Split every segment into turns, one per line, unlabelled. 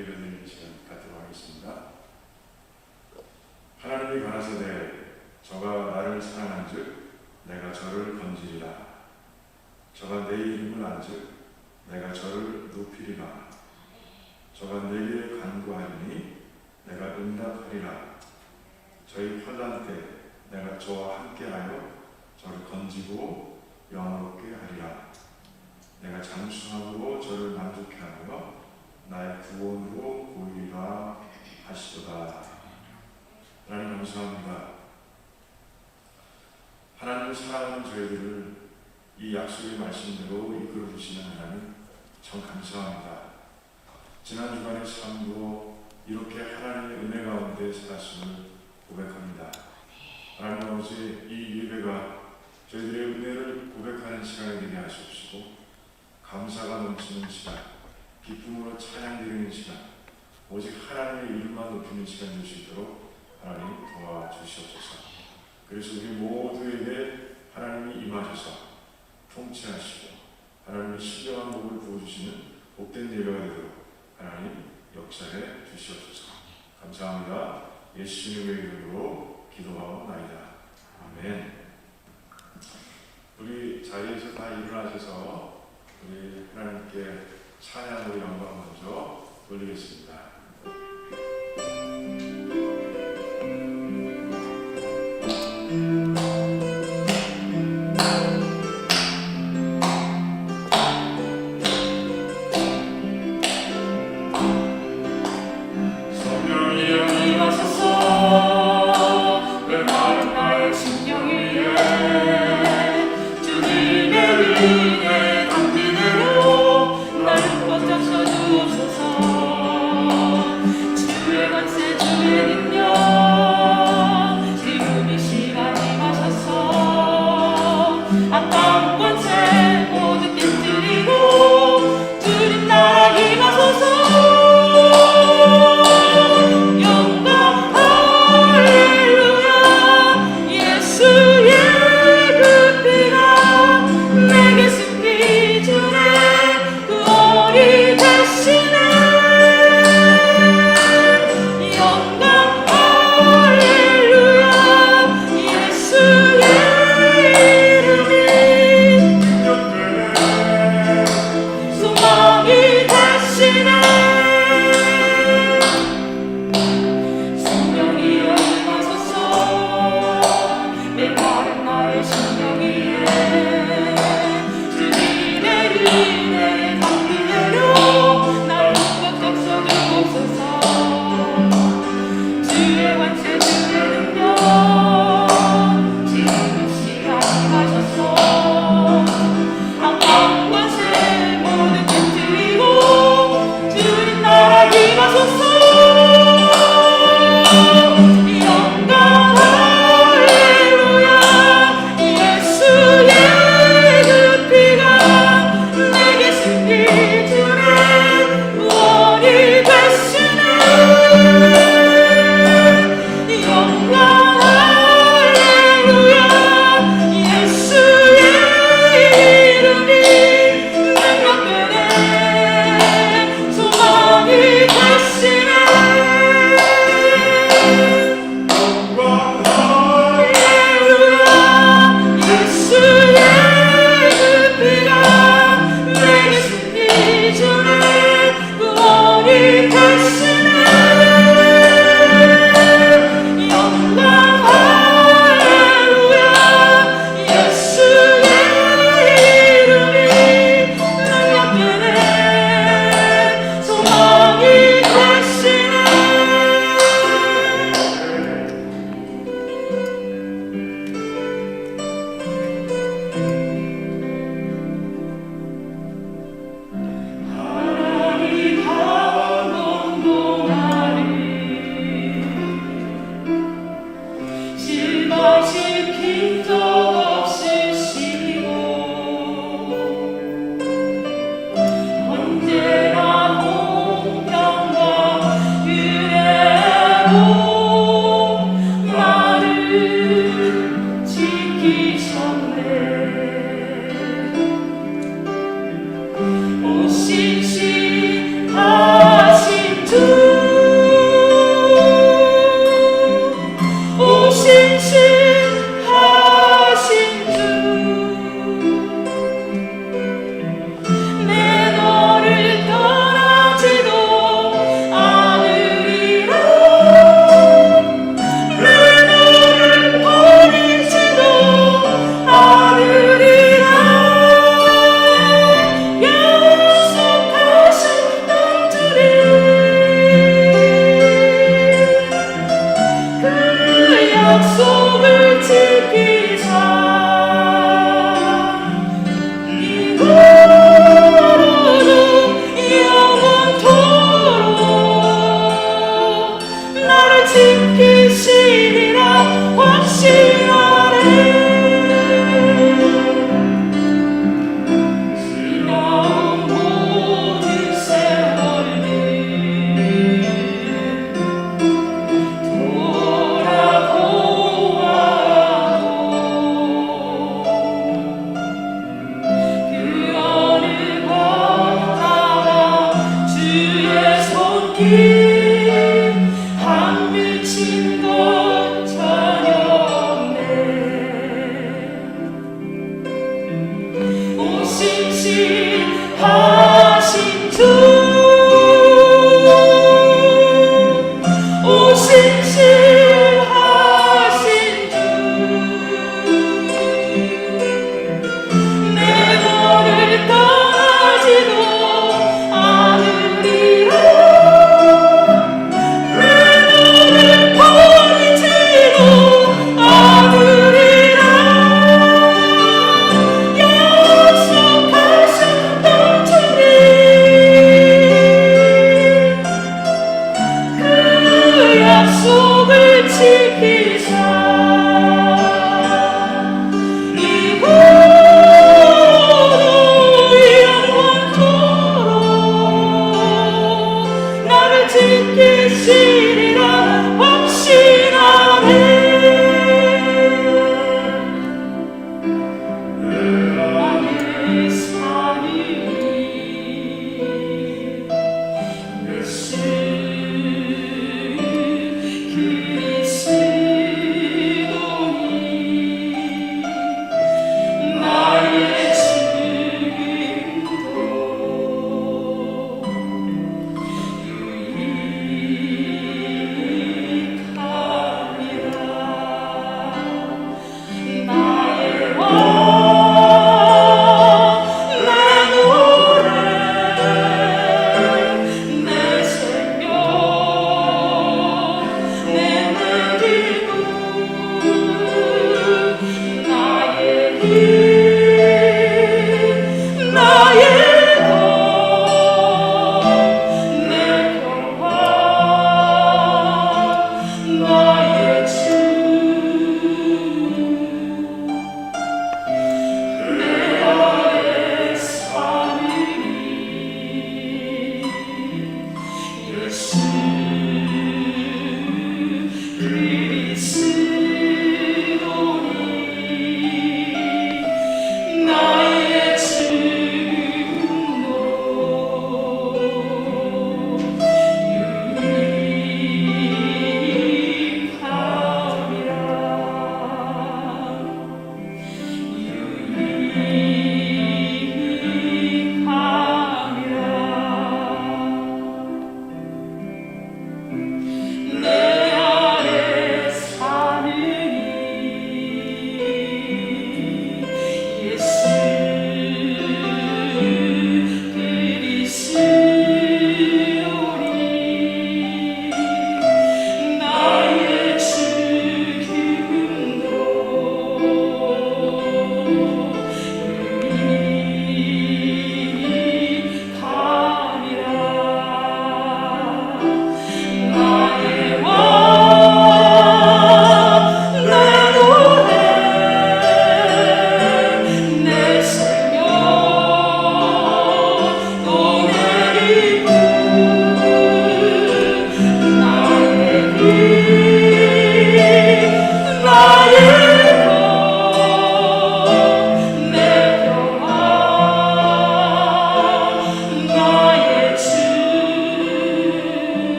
예배드리는 시간 갖도록 하겠습니다. 하나님이 가라사대 저가 나를 사랑한즉 내가 저를 건지리라. 저가 내 이름을 안즉 내가 저를 높이리라. 저가 내게 간구하리니 내가 응답하리라. 저희 환난 때 내가 저와 함께하여 저를 건지고 영화롭게 하리라. 내가 장수함으로 저를 만족케 하며 나의 구원으로 보이리라 하시도다. 하나님 감사합니다. 하나님을 사랑하는 저희들을 이 약속의 말씀대로 이끌어 주시는 하나님 참 감사합니다. 지난 주간의 삶도 이렇게 하나님의 은혜 가운데 살았음을 고백합니다. 하나님 아버지, 이 예배가 저희들의 은혜를 고백하는 시간이 되게 하시옵시고 감사가 넘치는 시간, 기쁨으로 찬양드리는 시간, 오직 하나님의 이름만 높이는 시간 될 수 있도록 하나님 도와주시옵소서. 그래서 우리 모두에게 하나님이 임하셔서 통치하시고 하나님의 신령한 복을 부어주시는 복된 예배가 되도록 하나님 역사해 주시옵소서. 감사합니다. 예수님의 이름으로 기도하옵나이다. 아멘. 우리 자리에서 다 일어나셔서 우리 하나님께 찬양으로 영광 먼저 돌리겠습니다.
주옵소서. 지키시리라 확신하네.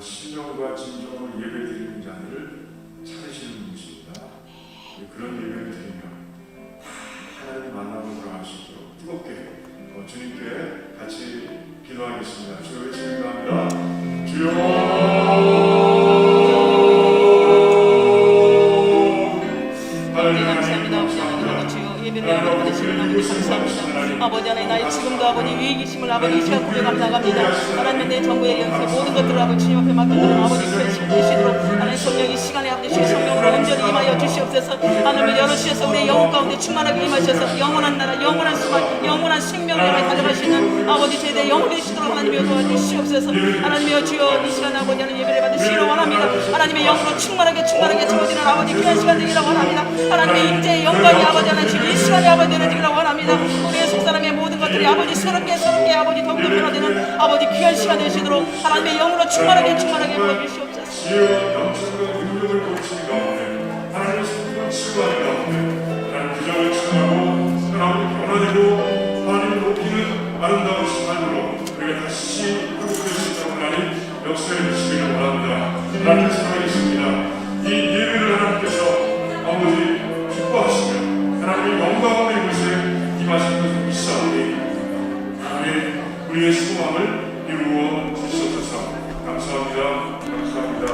신령과 진정으로 예배드리는 자들을 찾으시는 분이십니다. 그런 예배를 드리면 하나님 만남을 돌아갈 수 있도록 뜨겁게 주님께 같이 기도하겠습니다. 주여 외치는 합니다. 주여
아버지 하나님 나의 지금도 아버지 위에 계심을 아버지 이 시간 고백하며 나갑니다. 하나님 내 전부의 연세 모든 것들을 아버지 주님 앞에 맡겨드리는 아버지 결심 되시도록 하나님 성령 이 시간에 아버지 주의 성령으로 온전히 임하여 주시옵소서. 하나님을 열어주셔서 우리의 영혼 가운데 충만하게 임하셔서 영원한 나라 영원한 수만 영원한 생명을 가져갈 수 있는 아버지 제대 영혼이 되시도록 하나님이여 도와주시옵소서. 하나님이여 주여 이 시간 아버지 하나님 예배를 받으시기를 원합니다. 하나님의 영으로 충만하게 채워지는 아버지 귀한 시간 되기를 원합니다. 하나님의 임재의 영광이 아버지 하나님 지금 이 시간에 아버지 내려지기를 원합니다. 우리의 속사람의 모든 것들이 아버지 새롭게 아버지 더욱더 변화되는 아버지 귀한 시간 되시도록 하나님의 영으로 충만하게 부어주시옵소서.
주여 영적으로 능력을 고치는 가운데 하나님의 성품을 치유하는 가운데 하나님 부정을 치유하고 하나님 변화되고 하나님을 높이는 아름다운 시간으로 우리가 다시 회복되시는 하나님 역사해 주시기를 원합니다. 하나님 사랑하겠습니다. 이 예배를 하나님께서 아버지 기뻐하시며 하나님의 영광을 이곳에 임하신 것을 믿사오니 하나님 우리의 소망을 이루어 주시옵소서. 감사합니다. 감사합니다.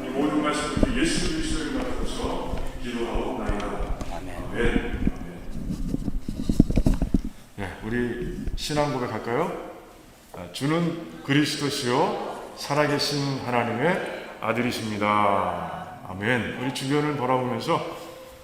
이 모든 말씀을 예수 그리스도의 이름으로 기도하옵나이다. 아멘. 우리 신앙 고백할까요? 주는 그리스도시요 살아계신 하나님의 아들이십니다. 아멘. 우리 주변을 바라보면서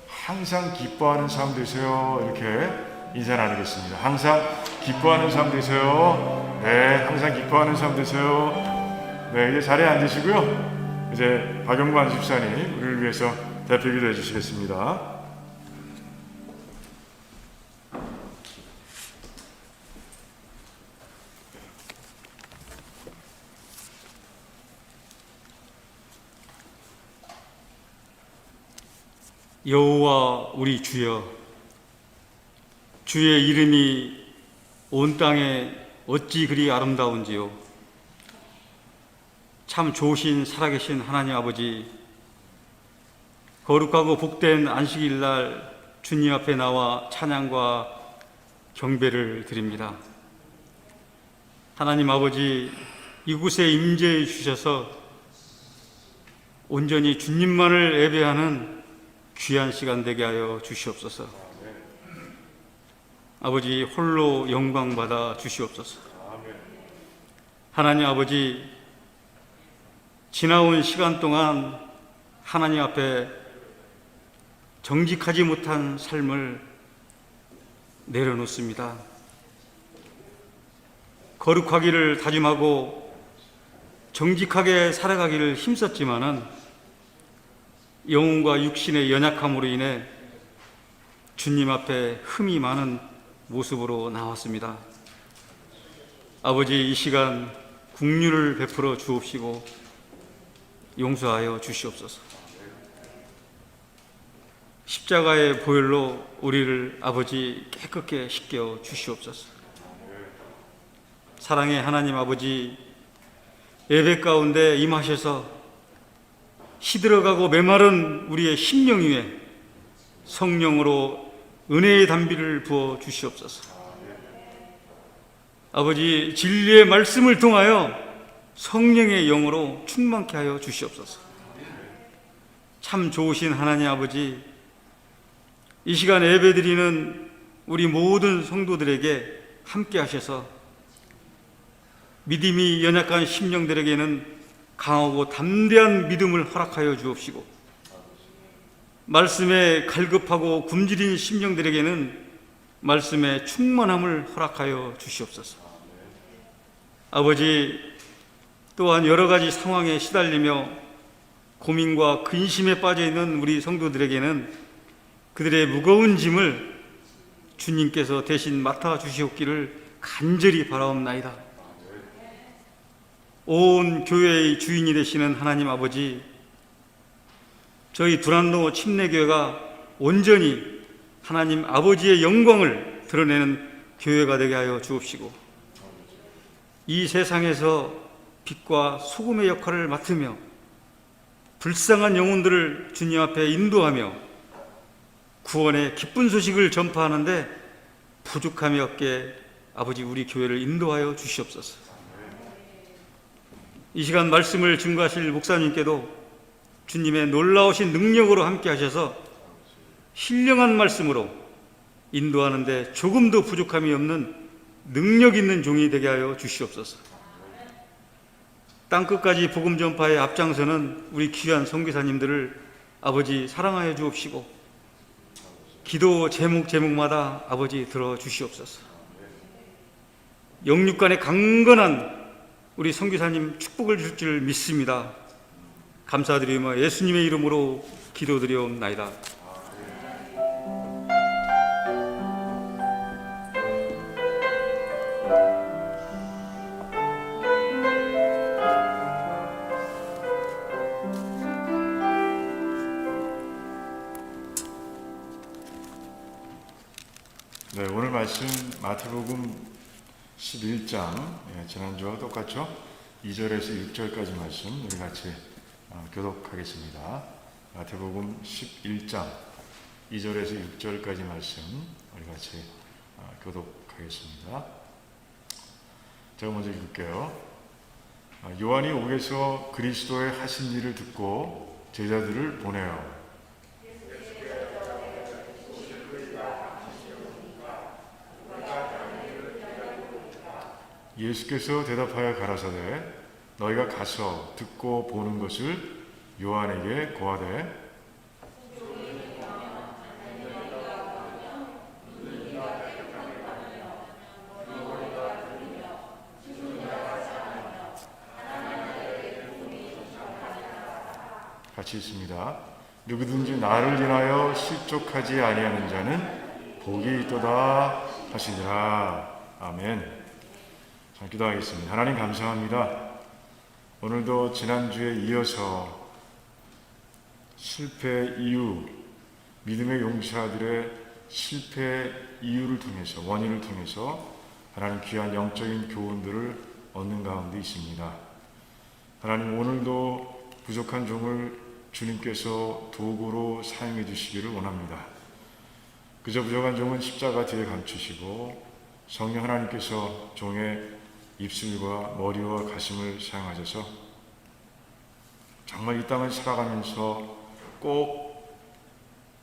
항상 기뻐하는 삶 되세요. 이렇게 인사 나누겠습니다. 항상 기뻐하는 삶 되세요. 네, 항상 기뻐하는 삶 되세요. 네, 이제 자리에 앉으시고요. 이제 박영관 집사님 우리를 위해서 대표 기도해 주시겠습니다.
여호와 우리 주여, 주의 이름이 온 땅에 어찌 그리 아름다운지요. 참 좋으신 살아계신 하나님 아버지, 거룩하고 복된 안식일날 주님 앞에 나와 찬양과 경배를 드립니다. 하나님 아버지, 이곳에 임재해 주셔서 온전히 주님만을 예배하는 귀한 시간 되게 하여 주시옵소서. 아버지, 홀로 영광 받아 주시옵소서. 하나님 아버지, 지나온 시간 동안 하나님 앞에 정직하지 못한 삶을 내려놓습니다. 거룩하기를 다짐하고 정직하게 살아가기를 힘썼지만은 영혼과 육신의 연약함으로 인해 주님 앞에 흠이 많은 모습으로 나왔습니다. 아버지, 이 시간 긍휼을 베풀어 주옵시고 용서하여 주시옵소서. 십자가의 보혈로 우리를 아버지 깨끗게 씻겨 주시옵소서. 사랑의 하나님 아버지, 예배 가운데 임하셔서 시들어가고 메마른 우리의 심령 위에 성령으로 은혜의 담비를 부어 주시옵소서. 아버지, 진리의 말씀을 통하여 성령의 영으로 충만케 하여 주시옵소서. 참 좋으신 하나님 아버지, 이 시간 예배드리는 우리 모든 성도들에게 함께 하셔서 믿음이 연약한 심령들에게는 강하고 담대한 믿음을 허락하여 주옵시고, 말씀에 갈급하고 굶주린 심령들에게는 말씀의 충만함을 허락하여 주시옵소서. 아버지, 또한 여러 가지 상황에 시달리며 고민과 근심에 빠져 있는 우리 성도들에게는 그들의 무거운 짐을 주님께서 대신 맡아 주시옵기를 간절히 바라옵나이다. 온 교회의 주인이 되시는 하나님 아버지, 저희 두란노 침례교회가 온전히 하나님 아버지의 영광을 드러내는 교회가 되게 하여 주옵시고, 이 세상에서 빛과 소금의 역할을 맡으며 불쌍한 영혼들을 주님 앞에 인도하며 구원의 기쁜 소식을 전파하는데 부족함이 없게 아버지 우리 교회를 인도하여 주시옵소서. 이 시간 말씀을 증거하실 목사님께도 주님의 놀라우신 능력으로 함께 하셔서 신령한 말씀으로 인도하는데 조금도 부족함이 없는 능력 있는 종이 되게 하여 주시옵소서. 땅끝까지 복음 전파에 앞장서는 우리 귀한 선교사님들을 아버지 사랑하여 주옵시고, 기도 제목마다 아버지 들어 주시옵소서. 영육간의 강건한 우리 선교사님 축복을 줄 줄 믿습니다. 감사드리며 예수님의 이름으로 기도드리옵나이다.
네, 오늘 말씀 마태복음 11장, 지난주와 똑같죠? 2절에서 6절까지 말씀 우리 같이 교독하겠습니다. 마태복음 11장 2절에서 6절까지 말씀 우리 같이 교독하겠습니다. 제가 먼저 읽을게요. 요한이 옥에서 그리스도의 하신 일을 듣고 제자들을 보내어 예수께서 대답하여 가라사대 너희가 가서 듣고 보는 것을 요한에게 고하되 같이 있습니다. 누구든지 나를 인하여 실족하지 아니하는 자는 복이 있도다 하시니라. 아멘. 자, 기도하겠습니다. 하나님 감사합니다. 오늘도 지난주에 이어서 실패 이유, 믿음의 용사들의 실패 이유를 통해서, 원인을 통해서 하나님 귀한 영적인 교훈들을 얻는 가운데 있습니다. 하나님 오늘도 부족한 종을 주님께서 도구로 사용해 주시기를 원합니다. 그저 부족한 종은 십자가 뒤에 감추시고 성령 하나님께서 종의 입술과 머리와 가슴을 사용하셔서 정말 이 땅을 살아가면서 꼭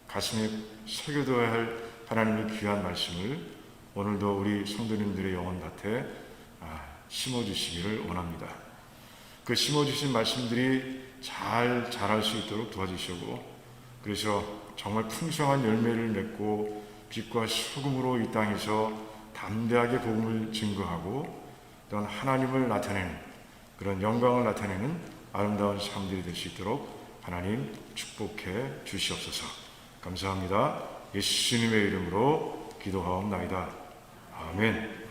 가슴에 새겨둬야 할 하나님의 귀한 말씀을 오늘도 우리 성도님들의 영혼밭에 심어주시기를 원합니다. 그 심어주신 말씀들이 잘 자랄 수 있도록 도와주시고 그래서 정말 풍성한 열매를 맺고 빛과 소금으로 이 땅에서 담대하게 복음을 증거하고 또한 하나님을 나타내는 그런 영광을 나타내는 아름다운 삶들이 될 수 있도록 하나님 축복해 주시옵소서. 감사합니다. 예수님의 이름으로 기도하옵나이다. 아멘.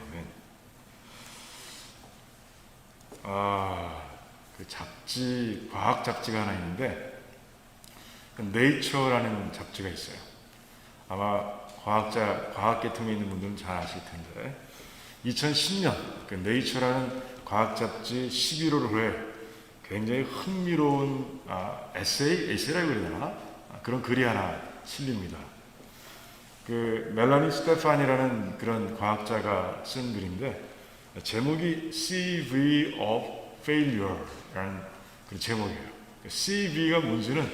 아멘. 그 잡지, 과학 잡지가 하나 있는데 네이처라는 잡지가 있어요. 아마 과학계통에 있는 분들은 잘 아실 텐데 2010년 그 네이처라는 과학 잡지 11월호에 굉장히 흥미로운 에세이라고 그래야 되나? 그런 글이 하나 실립니다. 그 멜라니 스테판이라는 그런 과학자가 쓴 글인데 제목이 CV of Failure라는 그런 제목이에요. CV가 뭔지는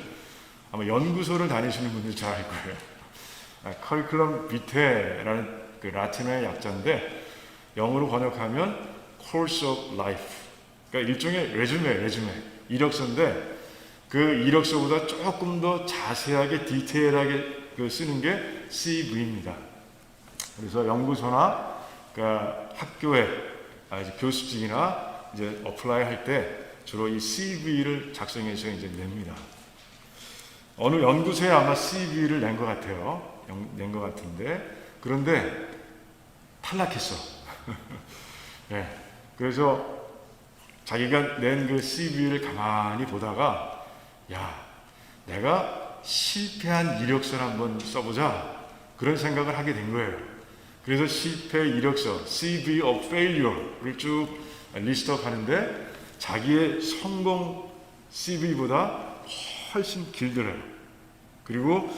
아마 연구소를 다니시는 분들 잘 알 거예요. 커리큘럼 비테라는 그 라틴어의 약자인데 영어로 번역하면 Course of Life. 그러니까 일종의 레주메, 이력서인데 그 이력서보다 조금 더 자세하게 디테일하게 쓰는 게 CV입니다. 그래서 연구소나 그러니까 학교에 이제 교수직이나 이제 어플라이 할 때 주로 이 CV를 작성해서 이제 냅니다. 어느 연구소에 아마 CV를 낸 것 같아요. 낸 것 같은데 그런데 탈락했어. 네. 그래서 자기가 낸 그 CV를 가만히 보다가 야, 내가 실패한 이력서를 한번 써보자 그런 생각을 하게 된 거예요. 그래서 실패 이력서 CV of Failure를 쭉 리스트업 하는데 자기의 성공 CV보다 훨씬 길더래요. 그리고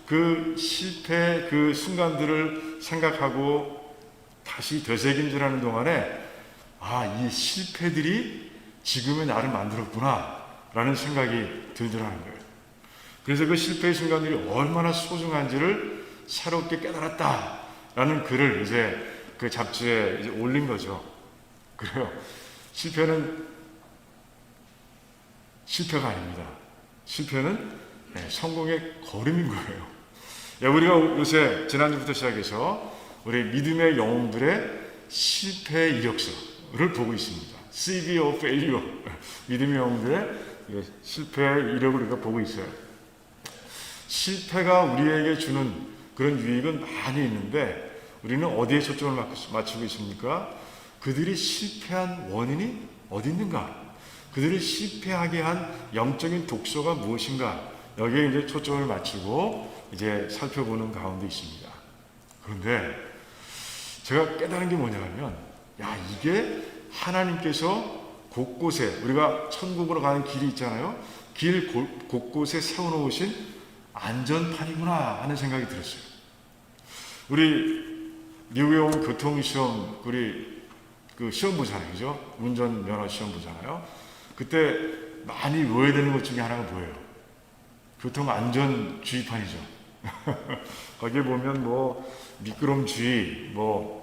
그 실패 그 순간들을 생각하고 다시 되새김질하는 동안에 이 실패들이 지금의 나를 만들었구나 라는 생각이 들더라는 거예요. 그래서 그 실패의 순간들이 얼마나 소중한지를 새롭게 깨달았다 라는 글을 이제 그 잡지에 이제 올린 거죠. 그래요. 실패는 실패가 아닙니다. 실패는 성공의 걸음인 거예요. 우리가 요새 지난주부터 시작해서 우리 믿음의 영웅들의 실패 이력서를 보고 있습니다. CV of Failure, 믿음의 영웅들의 실패 이력을 우리가 보고 있어요. 실패가 우리에게 주는 그런 유익은 많이 있는데 우리는 어디에 초점을 맞추고 있습니까? 그들이 실패한 원인이 어디 있는가? 그들을 실패하게 한 영적인 독소가 무엇인가? 여기에 이제 초점을 맞추고 이제 살펴보는 가운데 있습니다. 그런데 제가 깨달은 게 뭐냐면, 야, 이게 하나님께서 곳곳에, 우리가 천국으로 가는 길이 있잖아요. 길 곳곳에 세워놓으신 안전판이구나 하는 생각이 들었어요. 우리 미국에 오면 교통시험, 우리 그 시험 보잖아요. 그죠? 운전면허 시험 보잖아요. 그때 많이 외워야 되는 것 중에 하나가 뭐예요? 교통안전주의판이죠. 거기에 보면 뭐 미끄럼주의, 뭐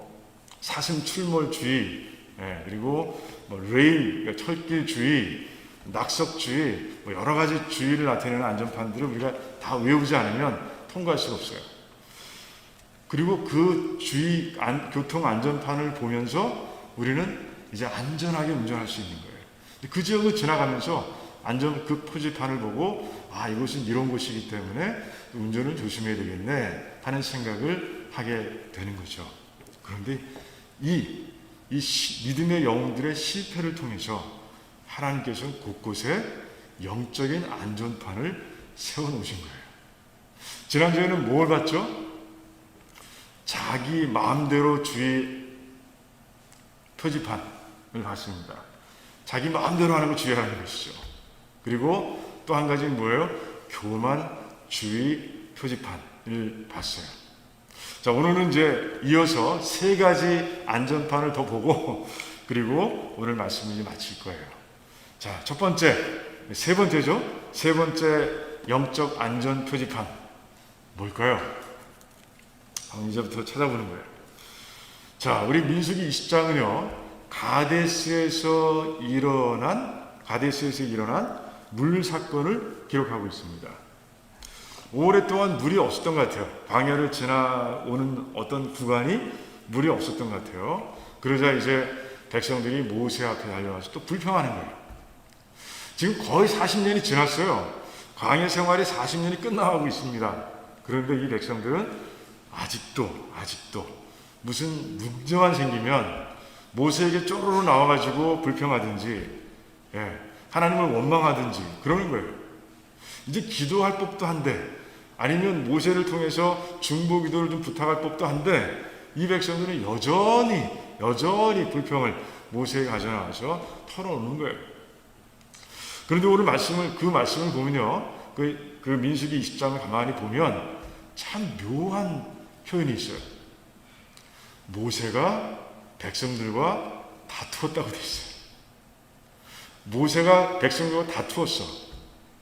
사슴출몰주의, 그리고 뭐 레일, 그러니까 철길주의, 낙석주의, 뭐 여러 가지 주의를 나타내는 안전판들을 우리가 다 외우지 않으면 통과할 수가 없어요. 그리고 그 교통안전판을 보면서 우리는 이제 안전하게 운전할 수 있는 거예요. 그 지역을 지나가면서 그 표지판을 보고 이곳은 이런 곳이기 때문에 운전을 조심해야 되겠네 하는 생각을 하게 되는 거죠. 그런데 이 믿음의 영웅들의 실패를 통해서 하나님께서는 곳곳에 영적인 안전판을 세워놓으신 거예요. 지난주에는 뭘 봤죠? 자기 마음대로 주의 표지판을 봤습니다. 자기 마음대로 하는 걸 주의하는 것이죠. 그리고 또 한 가지는 뭐예요? 교만 주의 표지판을 봤어요. 자, 오늘은 이제 이어서 세 가지 안전판을 더 보고 그리고 오늘 말씀을 마칠 거예요. 자, 첫 번째, 세 번째죠. 세 번째 영적 안전 표지판 뭘까요? 한번 이제부터 찾아보는 거예요. 자, 우리 민수기 20장은요, 가데스에서 일어난 물 사건을 기록하고 있습니다. 오랫동안 물이 없었던 것 같아요. 광야를 지나오는 어떤 구간이 물이 없었던 것 같아요. 그러자 이제 백성들이 모세 앞에 달려와서 또 불평하는 거예요. 지금 거의 40년이 지났어요. 광야 생활이 40년이 끝나가고 있습니다. 그런데 이 백성들은 아직도 무슨 문제만 생기면 모세에게 쪼르르 나와가지고 불평하든지, 하나님을 원망하든지 그러는 거예요. 이제 기도할 법도 한데, 아니면 모세를 통해서 중보기도를 좀 부탁할 법도 한데, 이 백성들은 여전히 불평을 모세에게 가져나와서 털어놓는 거예요. 그런데 오늘 그 말씀을 보면요, 그 민수기 20장을 가만히 보면 참 묘한 표현이 있어요. 모세가 백성들과 다투었다고 돼 있어요. 모세가 백성들과 다투었어.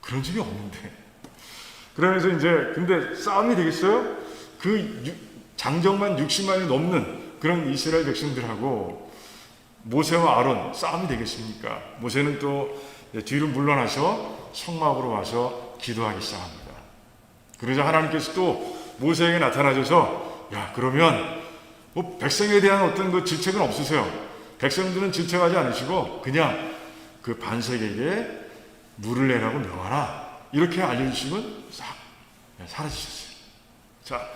그런 적이 없는데. 그러면서 이제 근데 싸움이 되겠어요? 장정만 60만이 넘는 그런 이스라엘 백성들하고 모세와 아론 싸움이 되겠습니까? 모세는 또 뒤로 물러나서 성막으로 와서 기도하기 시작합니다. 그러자 하나님께서 또 모세에게 나타나셔서, 그러면 뭐 백성에 대한 어떤 그 질책은 없으세요. 백성들은 질책하지 않으시고 그냥 그 반석에게 물을 내라고 명하라. 이렇게 알려주시면 싹 사라지셨어요. 자,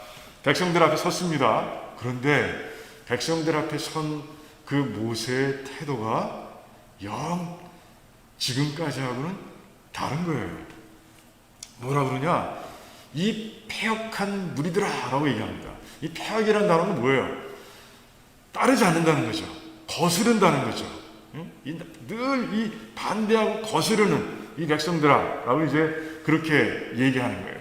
백성들 앞에 섰습니다. 그런데 백성들 앞에 선 그 모세의 태도가 영 지금까지하고는 다른 거예요. 뭐라 그러냐? 이 패역한 무리들아 라고 얘기합니다. 이 패역이라는 단어는 뭐예요? 따르지 않는다는 거죠. 거스른다는 거죠. 늘 이 반대하고 거스르는 이 백성들아 라고 이제 그렇게 얘기하는 거예요.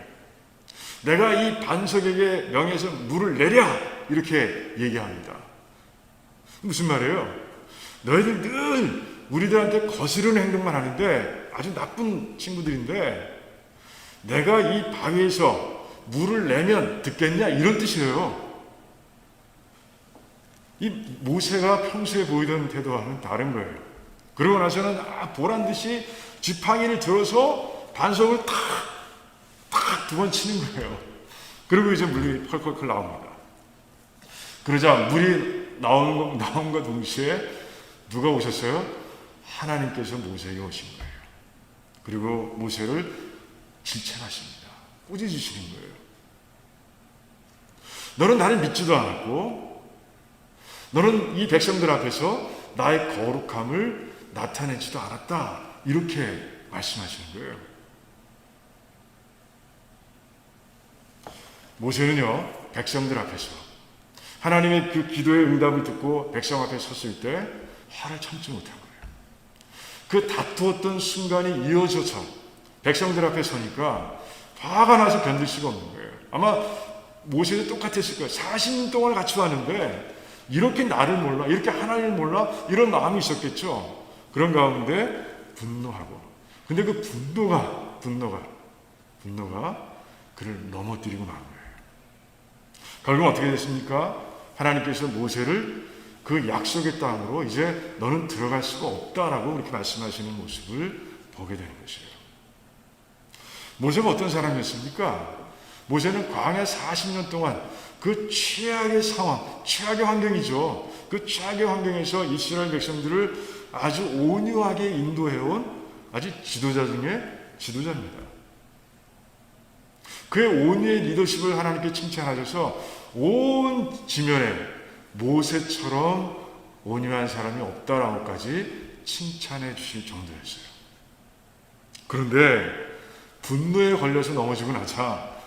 내가 이 반석에게 명해서 물을 내랴 이렇게 얘기합니다. 무슨 말이에요? 너희들 늘 우리들한테 거스르는 행동만 하는데 아주 나쁜 친구들인데 내가 이 바위에서 물을 내면 듣겠냐 이런 뜻이에요. 이 모세가 평소에 보이던 태도와는 다른 거예요. 그러고 나서는 보란 듯이 지팡이를 들어서 반석을 탁 두 번 치는 거예요. 그리고 이제 물이 펄펄펄 나옵니다. 그러자 물이 나온과 동시에 누가 오셨어요? 하나님께서 모세에게 오신 거예요. 그리고 모세를 질책하십니다. 꾸짖으시는 거예요. 너는 나를 믿지도 않았고 너는 이 백성들 앞에서 나의 거룩함을 나타내지도 않았다. 이렇게 말씀하시는 거예요. 모세는요, 백성들 앞에서 하나님의 그 기도의 응답을 듣고 백성 앞에 섰을 때 화를 참지 못한 거예요. 그 다투었던 순간이 이어져서 백성들 앞에 서니까 화가 나서 견딜 수가 없는 거예요. 아마 모세도 똑같았을 거예요. 40년 동안 같이 왔는데 이렇게 나를 몰라, 이렇게 하나님을 몰라, 이런 마음이 있었겠죠. 그런 가운데 분노하고, 근데 그 분노가 그를 넘어뜨리고 만 거예요. 결국 어떻게 됐습니까? 하나님께서 모세를 그 약속의 땅으로 이제 너는 들어갈 수가 없다라고 그렇게 말씀하시는 모습을 보게 되는 것이에요. 모세가 어떤 사람이었습니까? 모세는 광야 40년 동안 그 최악의 상황, 최악의 환경이죠. 그 최악의 환경에서 이스라엘 백성들을 아주 온유하게 인도해온 아주 지도자 중에 지도자입니다. 그의 온유의 리더십을 하나님께 칭찬하셔서 온 지면에 모세처럼 온유한 사람이 없다라고까지 칭찬해 주실 정도였어요. 그런데 분노에 걸려서 넘어지고 나자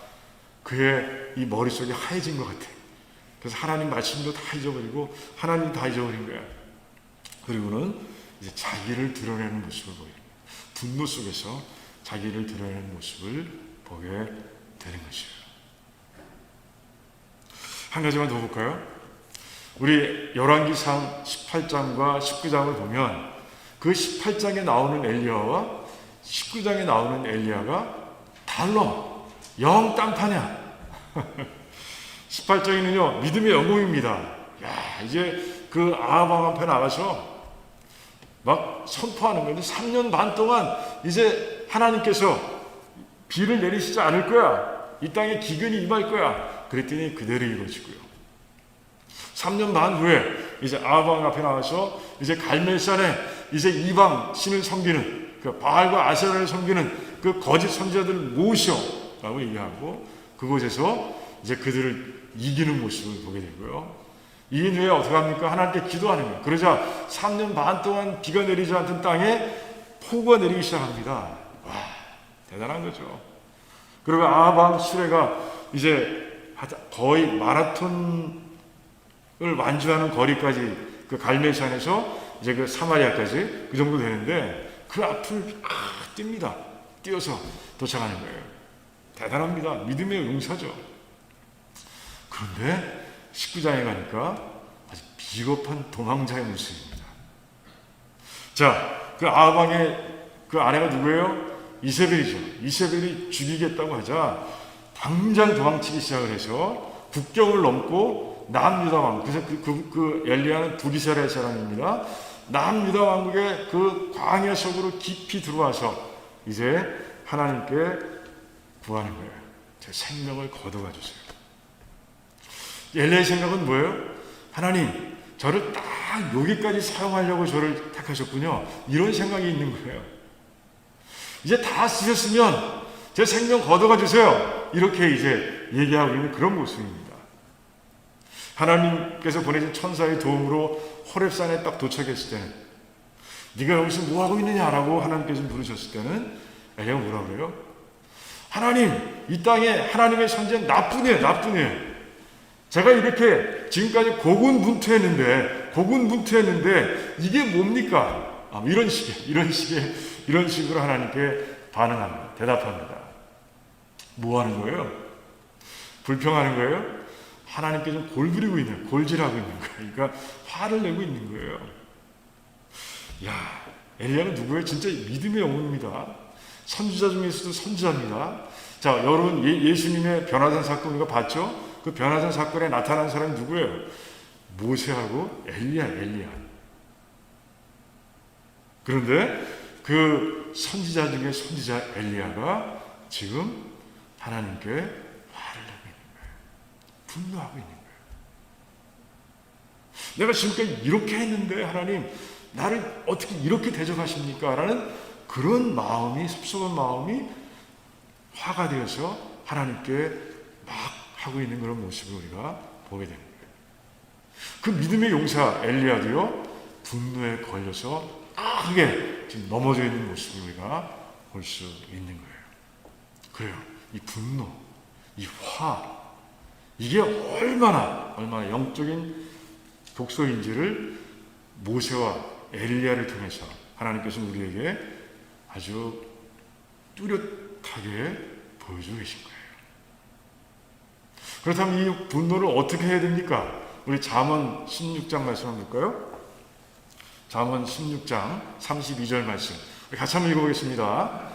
그의 이 머릿속이 하얘진 것 같아. 그래서 하나님 말씀도 다 잊어버리고 하나님 다 잊어버린 거야. 그리고는 이제 자기를 드러내는 모습을 보여요. 분노 속에서 자기를 드러내는 모습을 보게 되는 것이에요. 한 가지만 더 볼까요? 우리 열왕기상 18장과 19장을 보면 그 18장에 나오는 엘리야와 19장에 나오는 엘리야가 달라. 영 딴판이야. 18장에는요 믿음의 영웅입니다. 야, 이제 그 아합 앞에 나가서 막 선포하는 건데 3년 반 동안 이제 하나님께서 비를 내리시지 않을 거야. 이 땅에 기근이 임할 거야. 그랬더니 그대로 이루어지고요. 3년 반 후에 이제 아합 앞에 나와서 이제 갈멜산에 이제 이방 신을 섬기는 그 바알과 아세라를 섬기는 그 거짓 선지자들을 모셔라고 얘기하고 그곳에서 이제 그들을 이기는 모습을 보게 되고요. 이인 후에 어떻게 합니까? 하나님께 기도하는 거예요. 그러자 3년 반 동안 비가 내리지 않던 땅에 폭우가 내리기 시작합니다. 와, 대단한 거죠. 그리고 아합 왕 수레가 이제 거의 마라톤을 완주하는 거리까지 그 갈멜산에서 이제 그 사마리아까지 그 정도 되는데 그 앞을 뜁니다. 뛰어서 도착하는 거예요. 대단합니다. 믿음의 용사죠. 그런데 19장에 가니까 아주 비겁한 도망자의 모습입니다. 자, 그 아합 왕의 그 아내가 누구예요? 이세벨이죠. 이세벨이 죽이겠다고 하자 당장 도망치기 시작을 해서 국경을 넘고 남유다 왕국, 그래서 그 엘리야는 두기사라의 사람입니다. 남유다 왕국의 그 광야 속으로 깊이 들어와서 이제 하나님께 구하는 거예요. 제 생명을 거둬가 주세요. 엘리야의 생각은 뭐예요? 하나님, 저를 딱 여기까지 사용하려고 저를 택하셨군요. 이런 생각이 있는 거예요. 이제 다 쓰셨으면 제 생명 거둬가 주세요. 이렇게 이제 얘기하고 있는 그런 모습입니다. 하나님께서 보내신 천사의 도움으로 호렙산에 딱 도착했을 때는 네가 여기서 뭐하고 있느냐라고 하나님께서 부르셨을 때는 엘리야가 뭐라 그래요? 하나님, 이 땅에 하나님의 선지자는 나뿐이에요. 나뿐이에요. 제가 이렇게 지금까지 고군분투했는데 이게 뭡니까? 이런 식으로 하나님께 반응합니다. 대답합니다. 뭐 하는 거예요? 불평하는 거예요? 하나님께 좀 골부리고 있는, 골질하고 있는 거예요. 그러니까 화를 내고 있는 거예요. 야, 엘리야가 누구예요? 진짜 믿음의 영웅입니다. 선지자 중에서도 선지자입니다. 자, 여러분 예수님의 변화산 사건 우리가 봤죠? 그 변화산 사건에 나타난 사람이 누구예요? 모세하고 엘리야. 그런데 그 선지자 중에 선지자 엘리야가 지금 하나님께 화를 내고 있는 거예요. 분노하고 있는 거예요. 내가 지금까지 이렇게 했는데 하나님 나를 어떻게 이렇게 대접하십니까? 라는 그런 마음이, 섭섭한 마음이 화가 되어서 하나님께 막 하고 있는 그런 모습을 우리가 보게 되는 거예요. 그 믿음의 용사 엘리야도요, 분노에 걸려서 크게 지금 넘어져 있는 모습을 우리가 볼 수 있는 거예요. 그래요. 이 분노, 이 화, 이게 얼마나 영적인 독소인지를 모세와 엘리야를 통해서 하나님께서 우리에게 아주 뚜렷하게 보여주고 계신 거예요. 그렇다면 이 분노를 어떻게 해야 됩니까? 우리 잠언 16장 말씀 한번 볼까요? 잠언 16장 32절 말씀 같이 한번 읽어보겠습니다.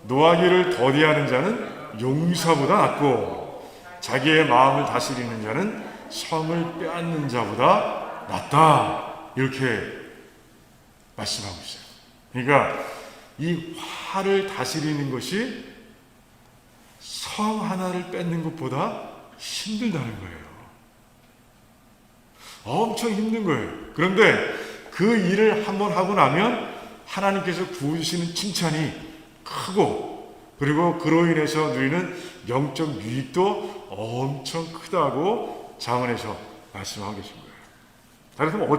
노하기를 더디하는 자는 용사보다 낫고 자기의 마음을 다스리는 자는 성을 빼앗는 자보다 낫다. 이렇게 말씀하고 있어요. 그러니까 이 화를 다스리는 것이 성 하나를 뺏는 것보다 힘들다는 거예요. 엄청 힘든 거예요. 그런데 그 일을 한번 하고 나면 하나님께서 부어주시는 칭찬이 크고, 그리고 그로 인해서 누리는 영적 유익도 엄청 크다고 잠언에서 말씀하고 계신 거예요. 그렇다면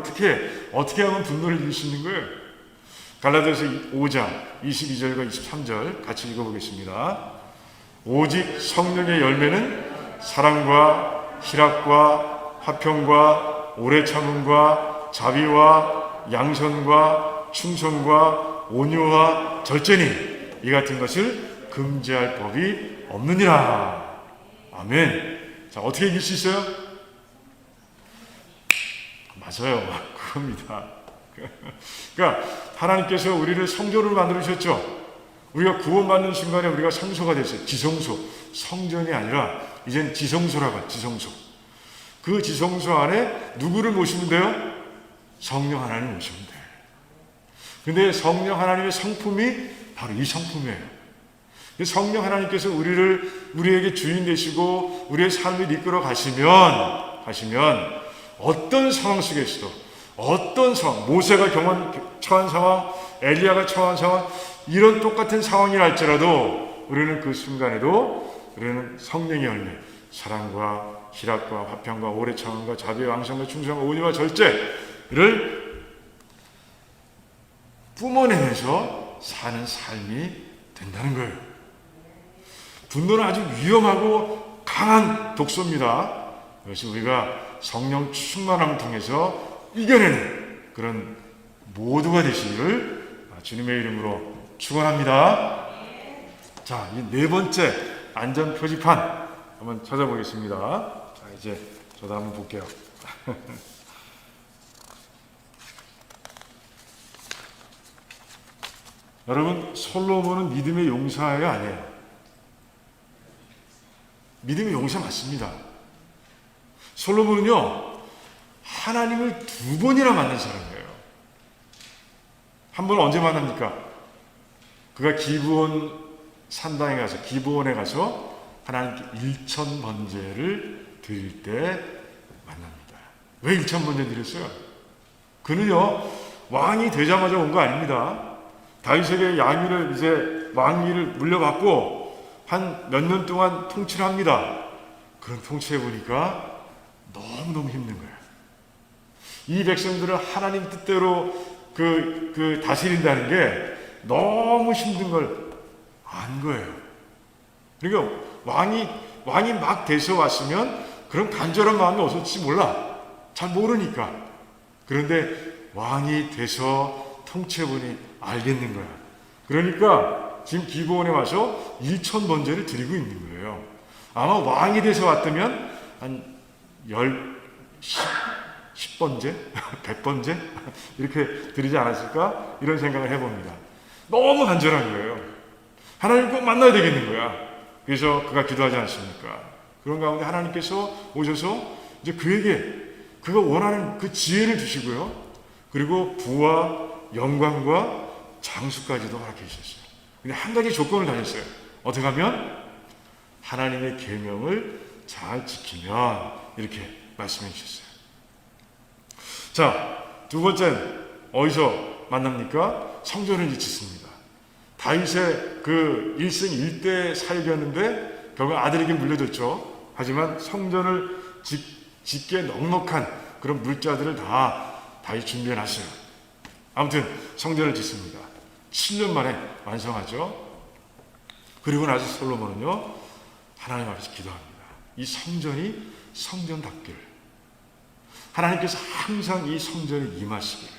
어떻게 하면 분노를 이길 수 있는 거예요? 갈라디아서 5장 22절과 23절 같이 읽어보겠습니다. 오직 성령의 열매는 사랑과 희락과 화평과 오래 참음과 자비와 양선과 충성과 온유와 절제니 이 같은 것을 금지할 법이 없느니라. 아멘. 자, 어떻게 이길 수 있어요? 맞아요. 그겁니다. 그러니까 하나님께서 우리를 성전으로 만들으셨죠. 우리가 구원받는 순간에 우리가 성소가 됐어요. 지성소. 성전이 아니라 이젠 지성소라고 해요. 지성소. 그 지성소 안에 누구를 모시면 돼요? 성령 하나님을 모시면 돼요. 근데 성령 하나님의 성품이 바로 이 성품이에요. 성령 하나님께서 우리에게 주인 되시고 우리의 삶을 이끌어 가시면 어떤 상황 속에서도, 어떤 상황, 모세가 처한 상황, 엘리야가 처한 상황, 이런 똑같은 상황이라 할지라도 우리는 그 순간에도 우리는 성령의 열매, 사랑과 희락과 화평과 오래 참음과 자비와 양선과 충성과 온유와 절제를 뿜어내면서 사는 삶이 된다는 거예요. 분노는 아주 위험하고 강한 독소입니다. 그래서 우리가 성령 충만함을 통해서 이겨내는 그런 모두가 되시기를 주님의 이름으로 축원합니다. 자, 이 네 번째 안전 표지판 한번 찾아보겠습니다. 자, 이제 저도 한번 볼게요. 여러분, 솔로몬은 믿음의 용사가 아니에요. 믿음의 용사 맞습니다. 솔로몬은요, 하나님을 2번이나 만난 사람이에요. 한 번 언제 만납니까? 그가 기브온 산당에 가서, 기브온에 가서 하나님께 1,000번제를 드릴 때 만납니다. 왜 1,000번제 드렸어요? 그는요, 왕이 되자마자 온 거 아닙니다. 다윗에게 왕위를 물려받고 한 몇 년 동안 통치를 합니다. 그런 통치해 보니까 너무너무 힘든 거예요. 이 백성들을 하나님 뜻대로 다스린다는 게 너무 힘든 걸 안 거예요. 그러니까 왕이 막 돼서 왔으면 그런 간절한 마음이 없었을지 몰라. 잘 모르니까. 그런데 왕이 돼서 통치해보니 알겠는 거야. 그러니까 지금 기브온에 와서 1,000번제를 드리고 있는 거예요. 아마 왕이 돼서 왔다면 한 10번제? 100번제? 이렇게 드리지 않았을까? 이런 생각을 해봅니다. 너무 간절한 거예요. 하나님 꼭 만나야 되겠는 거야. 그래서 그가 기도하지 않습니까? 그런 가운데 하나님께서 오셔서 이제 그가 원하는 그 지혜를 주시고요. 그리고 부와 영광과 장수까지도 허락해 주셨어요. 근데 한 가지 조건을 다녔어요. 어떻게 하면? 하나님의 계명을 잘 지키면, 이렇게 말씀해 주셨어요. 자, 두 번째는 어디서 만납니까? 성전을 짓습니다. 다윗의 그 1승 1대 사역이었는데 결국 아들에게 물려줬죠. 하지만 성전을 짓기에 넉넉한 그런 물자들을 다 다윗 준비해 놨어요. 아무튼 성전을 짓습니다. 7년 만에 완성하죠. 그리고 나서 솔로몬은요, 하나님 앞에서 기도합니다. 이 성전이 성전답기를, 하나님께서 항상 이 성전에 임하시기를,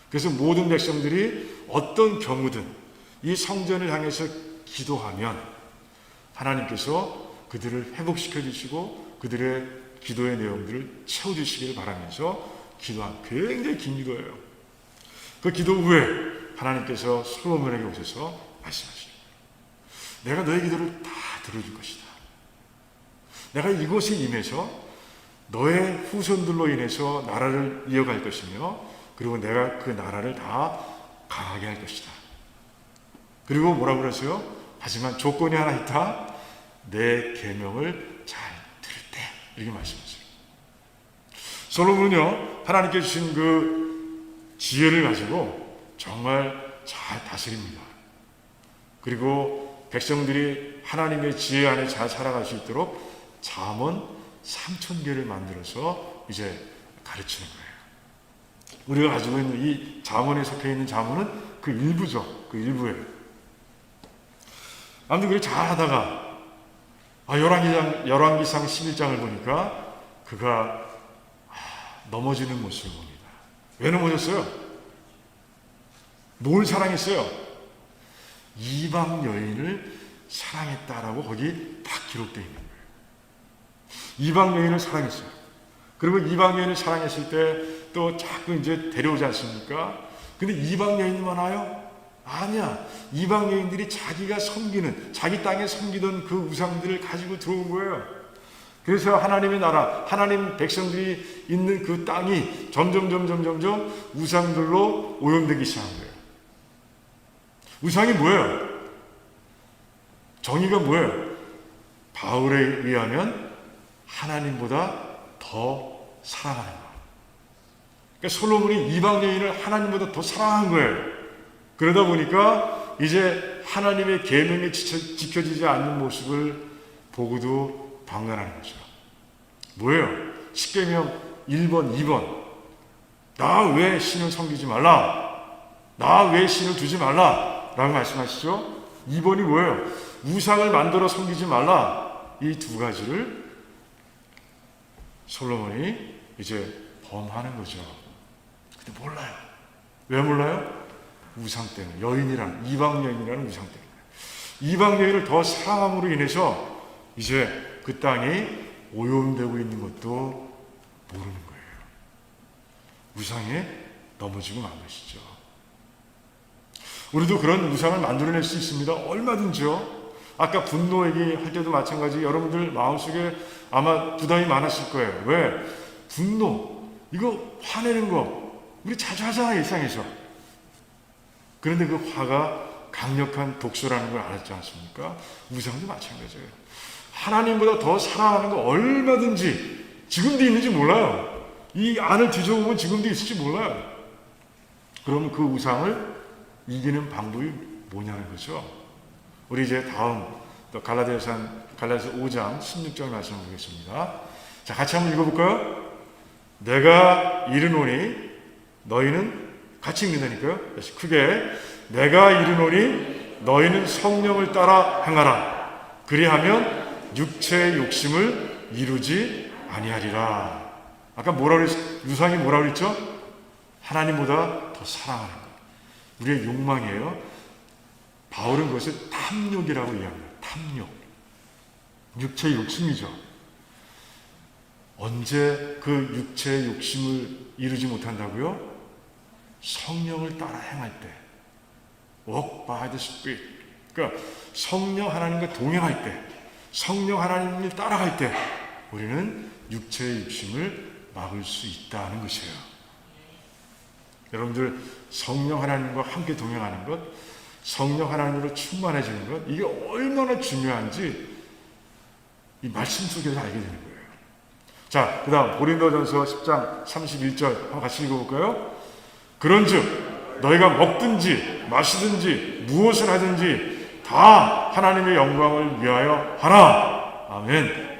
그래서 모든 백성들이 어떤 경우든 이 성전을 향해서 기도하면 하나님께서 그들을 회복시켜 주시고 그들의 기도의 내용들을 채워주시기를 바라면서 기도한 굉장히 긴 기도예요. 그 기도 후에 하나님께서 솔로몬에게 오셔서 말씀하십니다. 내가 너의 기도를 다 들어줄 것이다. 내가 이곳에 임해서 너의 후손들로 인해서 나라를 이어갈 것이며, 그리고 내가 그 나라를 다 강하게 할 것이다. 그리고 뭐라고 그랬어요? 하지만 조건이 하나 있다. 내 계명을 잘 들을 때. 이렇게 말씀하세요. 솔로몬은요, 하나님께 주신 그 지혜를 가지고 정말 잘 다스립니다. 그리고 백성들이 하나님의 지혜 안에 잘 살아갈 수 있도록 잠언 3000개를 만들어서 이제 가르치는 거예요. 우리가 가지고 있는 이 잠언에 속해 있는 잠언은 그 일부죠. 그 일부예요. 아무튼 그걸 잘 하다가 열왕기상 11장을 보니까 그가 넘어지는 모습을 봅니다. 왜 넘어졌어요? 뭘 사랑했어요? 이방 여인을 사랑했다라고 거기 딱 기록되어 있는 거예요. 이방 여인을 사랑했어요. 그리고 이방 여인을 사랑했을 때 또 자꾸 이제 데려오지 않습니까? 근데 이방 여인만 와요? 아니야. 이방 여인들이 자기가 섬기는, 자기 땅에 섬기던 그 우상들을 가지고 들어온 거예요. 그래서 하나님의 나라, 하나님 백성들이 있는 그 땅이 점점 우상들로 오염되기 시작한 거예요. 우상이 뭐예요? 정의가 뭐예요? 바울에 의하면 하나님보다 더 사랑하는 거예요. 그러니까 솔로몬이 이방 여인을 하나님보다 더 사랑한 거예요. 그러다 보니까 이제 하나님의 계명이 지켜지지 않는 모습을 보고도 방관하는 거죠. 뭐예요? 십계명 1번, 2번. 나 외에 신을 섬기지 말라. 나 외에 신을 두지 말라. 라고 말씀하시죠. 2번이 뭐예요? 우상을 만들어 섬기지 말라. 이 두 가지를 솔로몬이 이제 범하는 거죠. 근데 몰라요. 왜 몰라요? 우상 때문에. 여인이라는, 이방 여인이라는 우상 때문에. 이방 여인을 더 사랑함으로 인해서 이제 그 땅이 오염되고 있는 것도 모르는 거예요. 우상에 넘어지고 만 것이죠. 우리도 그런 우상을 만들어낼 수 있습니다. 얼마든지요. 아까 분노 얘기할 때도 마찬가지. 여러분들 마음속에 아마 부담이 많았을 거예요. 왜? 분노, 이거 화내는 거 우리 자주 하잖아요, 일상에서. 그런데 그 화가 강력한 독소라는 걸 알았지 않습니까? 우상도 마찬가지예요. 하나님보다 더 사랑하는 거 얼마든지 지금도 있는지 몰라요. 이 안을 뒤져보면 지금도 있을지 몰라요. 그럼 그 우상을 이기는 방법이 뭐냐는 거죠. 우리 이제 다음 또 갈라디아서 5장 16절 말씀 보겠습니다. 자, 같이 한번 읽어볼까요? 내가 이르노니 너희는, 같이 읽는다니까요. 다시 크게. 내가 이르노니 너희는 성령을 따라 행하라. 그리하면 육체의 욕심을 이루지 아니하리라. 아까 뭐라 그랬죠? 유상이 뭐라 그랬죠? 하나님보다 더 사랑하는 것. 우리의 욕망이에요. 바울은 그것을 탐욕이라고 이야기합니다. 탐욕. 육체의 욕심이죠. 언제 그 육체의 욕심을 이루지 못한다고요? 성령을 따라 행할 때. Walk by the Spirit. 그러니까 성령 하나님과 동행할 때, 성령 하나님을 따라갈 때 우리는 육체의 욕심을 막을 수 있다는 것이에요. 여러분들 성령 하나님과 함께 동행하는 것, 성령 하나님으로 충만해지는 것, 이게 얼마나 중요한지 이 말씀 속에서 알게 되는 거예요. 자, 그 다음 고린도전서 10장 31절 한번 같이 읽어볼까요? 그런즉 너희가 먹든지 마시든지 무엇을 하든지 다 하나님의 영광을 위하여 하라. 아멘.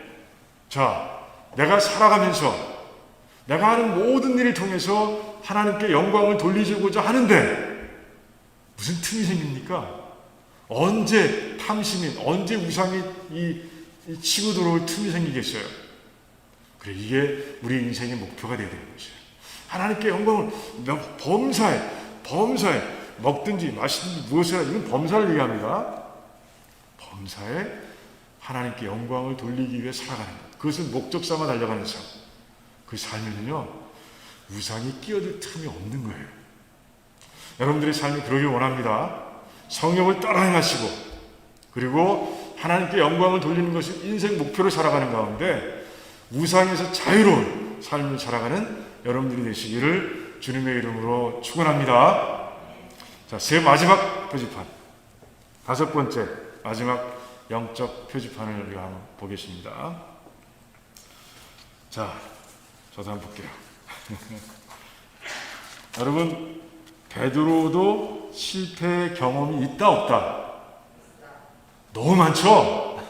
자, 내가 살아가면서 내가 하는 모든 일을 통해서 하나님께 영광을 돌리고자 하는데 무슨 틈이 생깁니까? 언제 탐심이, 언제 우상이 이 치고 들어올 틈이 생기겠어요. 그래, 이게 우리 인생의 목표가 되어야 되는 것이에요. 하나님께 영광을 범사에 먹든지 마시든지 무엇을 하든 이건 범사를 얘기합니다. 범사에 하나님께 영광을 돌리기 위해 살아가는 것, 그것은 목적 삼아 달려가는 삶. 그 삶에는요 우상이 끼어들 틈이 없는 거예요. 여러분들의 삶이 그러길 원합니다. 성령을 따라 행하시고 그리고 하나님께 영광을 돌리는 것이 인생 목표로 살아가는 가운데 우상에서 자유로운 삶을 살아가는 여러분들이 되시기를 주님의 이름으로 축원합니다. 자, 마지막 표지판, 5번째 마지막 영적 표지판을 우리가 한번 보겠습니다. 자, 저도 한번 볼게요. 여러분, 베드로도 실패 경험이 있다 없다? 너무 많죠?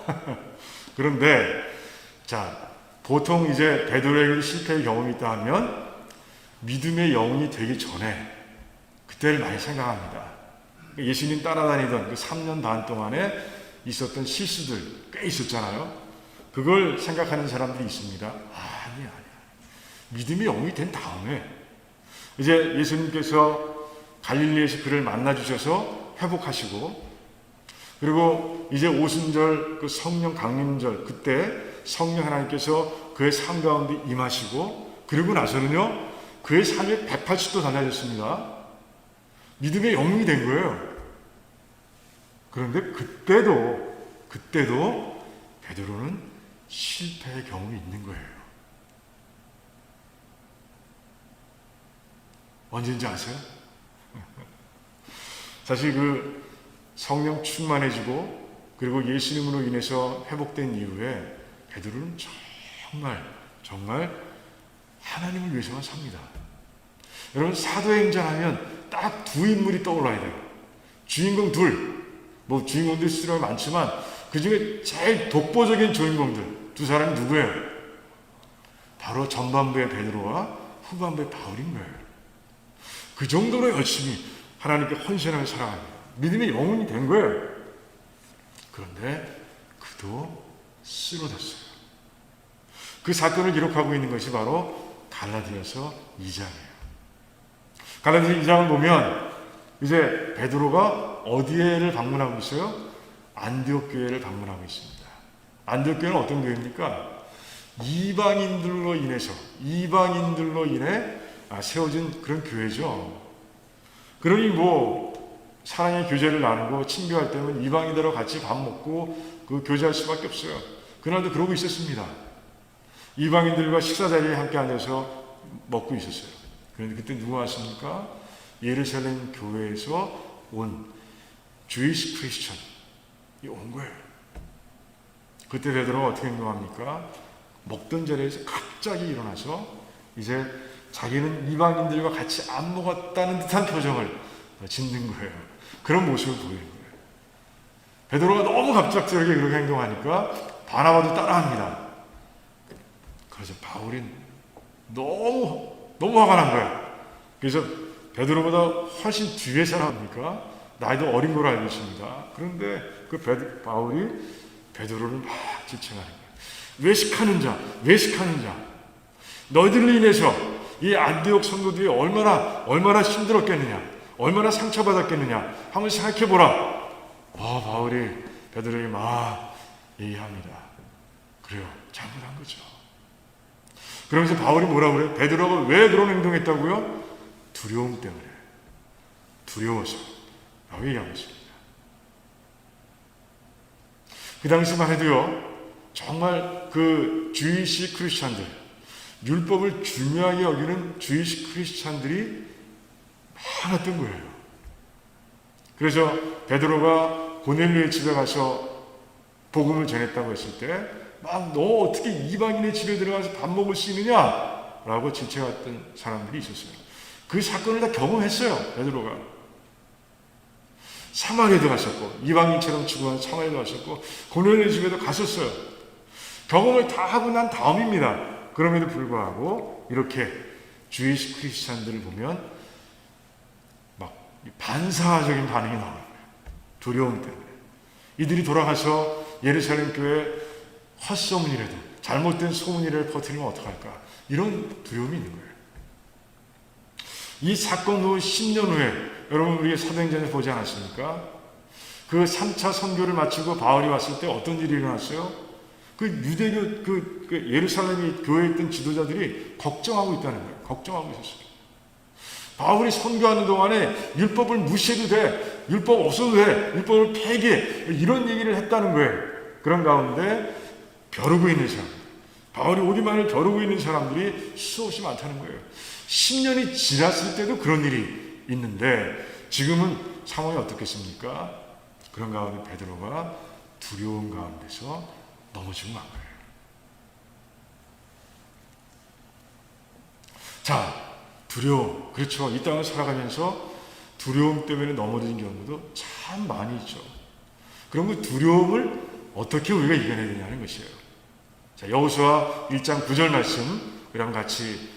그런데 자, 보통 이제 베드로에게 실패의 경험이 있다 하면 믿음의 영웅이 되기 전에 그때를 많이 생각합니다. 예수님 따라다니던 그 3년 반 동안에 있었던 실수들 꽤 있었잖아요. 그걸 생각하는 사람들이 있습니다. 아니야. 믿음의 영웅이 된 다음에 이제 예수님께서 갈릴리에서 그를 만나주셔서 회복하시고 그리고 이제 오순절 그 성령 강림절 그때 성령 하나님께서 그의 삶 가운데 임하시고 그리고 나서는요 그의 삶이 180도 달라졌습니다. 믿음의 영웅이 된 거예요. 그런데 그때도 베드로는 실패의 경험이 있는 거예요. 언제인지 아세요? 사실 그 성령 충만해지고 그리고 예수님으로 인해서 회복된 이후에 베드로는 정말 하나님을 위해서만 삽니다. 여러분, 사도행전 하면 딱 두 인물이 떠올라야 돼요. 주인공 둘, 주인공들 수가 많지만 그 중에 제일 독보적인 주인공들 두 사람이 누구예요? 바로 전반부의 베드로와 후반부의 바울인 거예요. 그 정도로 열심히 하나님께 헌신하며 살아갑니다. 믿음의 영웅이 된 거예요. 그런데 그도 쓰러졌어요. 그 사건을 기록하고 있는 것이 바로 갈라디아서 2장이에요. 갈라디아서 2장을 보면 이제 베드로가 어디를 방문하고 있어요? 안디옥 교회를 방문하고 있습니다. 안디옥 교회는 어떤 교회입니까? 이방인들로 인해 세워진 그런 교회죠. 그러니 사랑의 교제를 나누고 친교할 때는 이방인들하고 같이 밥 먹고 그 교제할 수밖에 없어요. 그날도 그러고 있었습니다. 이방인들과 식사 자리에 함께 앉아서 먹고 있었어요. 그런데 그때 누가 왔습니까? 예루살렘 교회에서 온 주이시 크리스천이 온 거예요. 그때 베드로가 어떻게 행동합니까? 먹던 자리에서 갑자기 일어나서 이제 자기는 이방인들과 같이 안 먹었다는 듯한 표정을 짓는 거예요. 그런 모습을 보이는 거예요. 베드로가 너무 갑작스럽게 그렇게 행동하니까 바나바도 따라합니다. 그래서 바울이 너무 화가 난 거예요. 그래서 베드로보다 훨씬 뒤에 사람이니까 나이도 어린 걸로 알고 있습니다. 그런데 그 바울이 베드로를 막 질책하는 거예요. 외식하는 자, 너희들로 인해서 이 안디옥 성도들이 얼마나 힘들었겠느냐, 얼마나 상처받았겠느냐 한번 생각해보라. 바울이 베드로에게 막 얘기합니다. 그래요, 잘못한 거죠. 그러면서 바울이 뭐라고 그래요? 베드로가 왜 그런 행동했다고요? 두려움 때문에, 두려워서 라고 얘기하고 있습니다. 그 당시만 해도요 정말 그 주이시 크리스찬들, 율법을 중요하게 여기는 주이시 크리스찬들이 많았던 거예요. 그래서 베드로가 고넬료의 집에 가서 복음을 전했다고 했을 때 너 어떻게 이방인의 집에 들어가서 밥 먹을 수 있느냐 라고 질책했던 사람들이 있었어요. 그 사건을 다 경험했어요. 베드로가 사마리아도 갔었고, 이방인처럼 죽어간 사마리아도 갔었고, 고넬료의 집에도 갔었어요. 경험을 다 하고 난 다음입니다. 그럼에도 불구하고 이렇게 주이시 크리스찬들을 보면 막 반사적인 반응이 나오는 거예요. 두려움 때문에. 이들이 돌아가서 예루살렘 교회 헛소문이라도 잘못된 소문이라도 퍼뜨리면 어떡할까? 이런 두려움이 있는 거예요. 이 사건 후 10년 후에 여러분 우리 사도행전에 보지 않았습니까? 그 3차 선교를 마치고 바울이 왔을 때 어떤 일이 일어났어요? 그 유대교 그 예루살렘에 교회에 있던 지도자들이 걱정하고 있다는 거예요. 걱정하고 있었어요. 바울이 선교하는 동안에 율법을 무시해도 돼, 율법 없어도 돼, 율법을 폐기해, 이런 얘기를 했다는 거예요. 그런 가운데 벼르고 있는 사람, 바울이 오기만을 벼르고 있는 사람들이 수없이 많다는 거예요. 10년이 지났을 때도 그런 일이 있는데 지금은 상황이 어떻겠습니까? 그런 가운데 베드로가 두려움 가운데서 넘어지고 만 거예요. 자, 두려움. 그렇죠. 이 땅을 살아가면서 두려움 때문에 넘어진 경우도 참 많이 있죠. 그런 그 두려움을 어떻게 우리가 이겨내야 되냐는 것이에요. 자, 여호수아 1장 9절 말씀 우리 한번 같이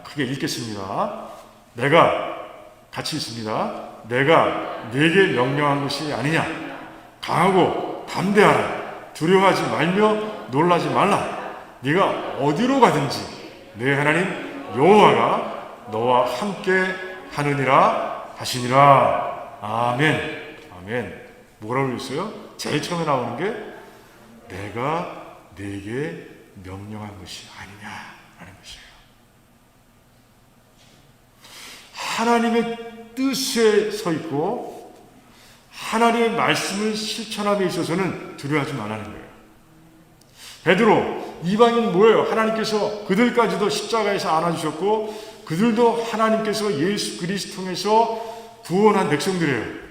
크게 읽겠습니다. 내가 같이 있습니다. 내가 네게 명령한 것이 아니냐. 강하고 담대하라. 두려워하지 말며 놀라지 말라. 네가 어디로 가든지 내 하나님 여호와가 너와 함께 하느니라 하시니라. 아멘. 아멘. 뭐라고 그랬어요? 제일 처음에 나오는 게 내가 네게 명령한 것이 아니냐라는 것이에요. 하나님의 뜻에 서 있고 하나님의 말씀을 실천함에 있어서는 두려워하지 말라는 거예요. 베드로, 이방인 뭐예요? 하나님께서 그들까지도 십자가에서 안아주셨고 그들도 하나님께서 예수 그리스도 통해서 구원한 백성들이에요.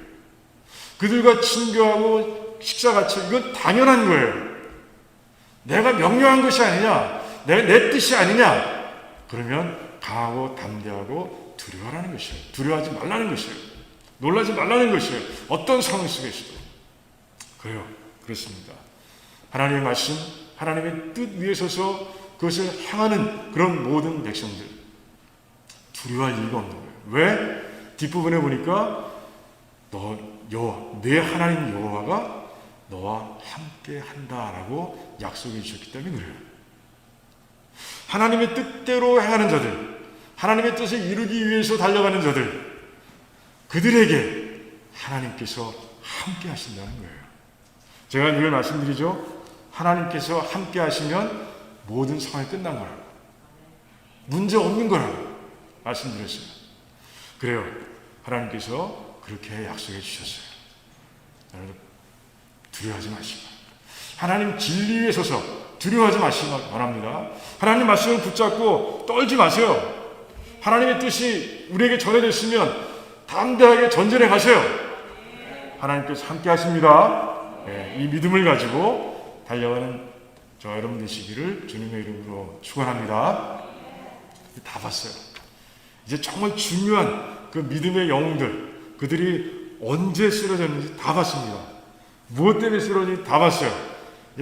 그들과 친교하고 식사같이 이건 당연한 거예요. 내가 명령한 것이 아니냐, 내 뜻이 아니냐, 그러면 강하고 담대하고 두려워하라는 것이에요. 두려워하지 말라는 것이에요. 놀라지 말라는 것이에요. 어떤 상황 속에서도. 그래요. 그렇습니다. 하나님의 말씀, 하나님의 뜻 위에 서서 그것을 향하는 그런 모든 백성들 두려워할 이유가 없는 거예요. 왜? 뒷부분에 보니까 내 하나님 여호와가 너와 함께 한다라고 약속해 주셨기 때문에 그래요. 하나님의 뜻대로 행하는 자들, 하나님의 뜻을 이루기 위해서 달려가는 자들, 그들에게 하나님께서 함께 하신다는 거예요. 제가 늘 말씀드리죠. 하나님께서 함께 하시면 모든 상황이 끝난 거라고, 문제 없는 거라고 말씀드렸어요. 그래요. 하나님께서 그렇게 약속해 주셨어요. 여러분 두려워하지 마시고 하나님 진리에 서서 두려워하지 마시기 바랍니다. 하나님 말씀을 붙잡고 떨지 마세요. 하나님의 뜻이 우리에게 전해졌으면 담대하게 전진해 가세요. 하나님께서 함께 하십니다. 네, 이 믿음을 가지고 달려가는 저 여러분 되시기를 주님의 이름으로 축원합니다. 다 봤어요. 이제 정말 중요한 그 믿음의 영웅들, 그들이 언제 쓰러졌는지 다 봤습니다. 무엇 때문에 쓰러졌는지 다 봤어요.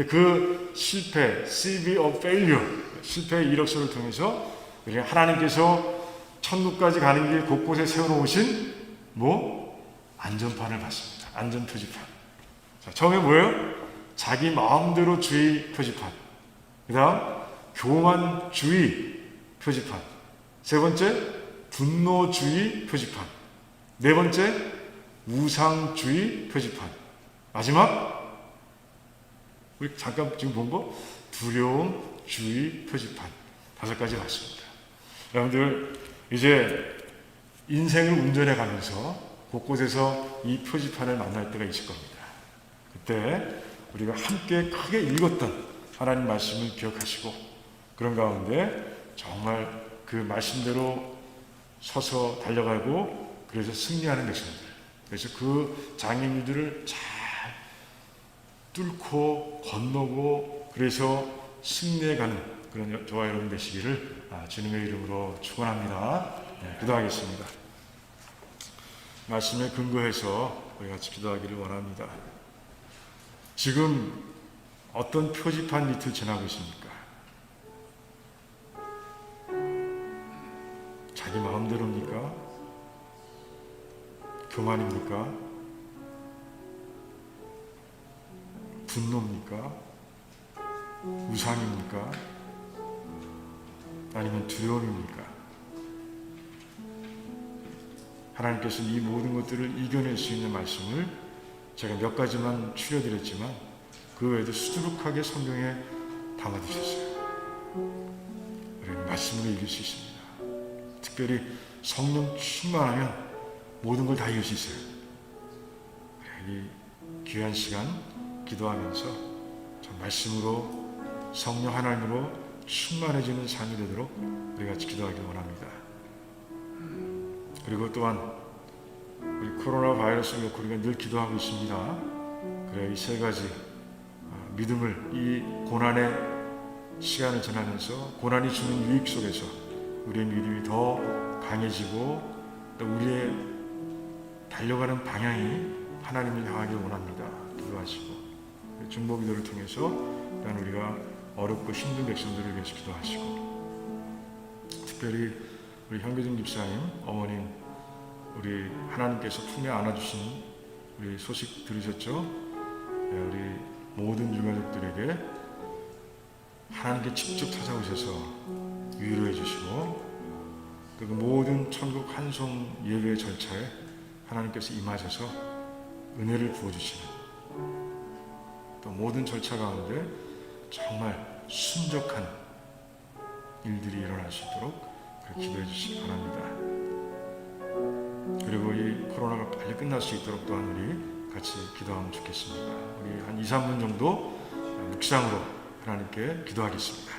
그 실패, CV of failure, 실패의 이력서를 통해서 하나님께서 천국까지 가는 길 곳곳에 세워놓으신 안전판을 봤습니다. 안전 표지판. 자, 처음에 뭐예요? 자기 마음대로 주의 표지판. 그 다음 교만주의 표지판. 세 번째 분노주의 표지판. 네 번째 우상주의 표지판. 마지막 우리 잠깐 지금 본 거 두려움주의 표지판. 5가지 봤습니다. 여러분들 이제 인생을 운전해 가면서 곳곳에서 이 표지판을 만날 때가 있을 겁니다. 그때 우리가 함께 크게 읽었던 하나님 말씀을 기억하시고 그런 가운데 정말 그 말씀대로 서서 달려가고 그래서 승리하는 백성들, 그래서 그 장애물들을 잘 뚫고 건너고 그래서 승리해가는 그런 저와 여러분 되시기를 주님의 이름으로 축원합니다. 네, 기도하겠습니다. 말씀에 근거해서 우리 같이 기도하기를 원합니다. 지금 어떤 표지판 밑을 지나고 있습니까? 자기 마음대로입니까? 교만입니까? 분노입니까? 우상입니까? 아니면 두려움입니까? 하나님께서 이 모든 것들을 이겨낼 수 있는 말씀을 제가 몇 가지만 추려드렸지만 그 외에도 수두룩하게 성경에 담아두셨어요. 우리는 말씀으로 이길 수 있습니다. 특별히 성령 충만하면 모든 걸 다 이길 수 있어요. 이 귀한 시간 기도하면서 전 말씀으로 성령 하나님으로 충만해지는 삶이 되도록 우리 같이 기도하길 원합니다. 그리고 또한 우리 코로나 바이러스를 놓고 우리가 늘 기도하고 있습니다. 그래 이 세 가지 믿음을 이 고난의 시간을 지나면서 고난이 주는 유익 속에서 우리의 믿음이 더 강해지고 또 우리의 달려가는 방향이 하나님을 향하길 원합니다. 기도하시고 중보 기도를 통해서 또한 우리가 어렵고 힘든 백성들을 위해서 기도하시고 특별히 우리 현교준 집사님 어머님 우리 하나님께서 품에 안아주신 우리 소식 들으셨죠? 우리 모든 유가족들에게 하나님께 직접 찾아오셔서 위로해 주시고 또 그 모든 천국 환송 예배 절차에 하나님께서 임하셔서 은혜를 부어주시는 또 모든 절차 가운데 정말 순적한 일들이 일어날 수 있도록 그렇게 기도해 주시기 바랍니다. 그리고 이 코로나가 빨리 끝날 수 있도록 또한 우리 같이 기도하면 좋겠습니다. 우리 한 2, 3분 정도 묵상으로 하나님께 기도하겠습니다.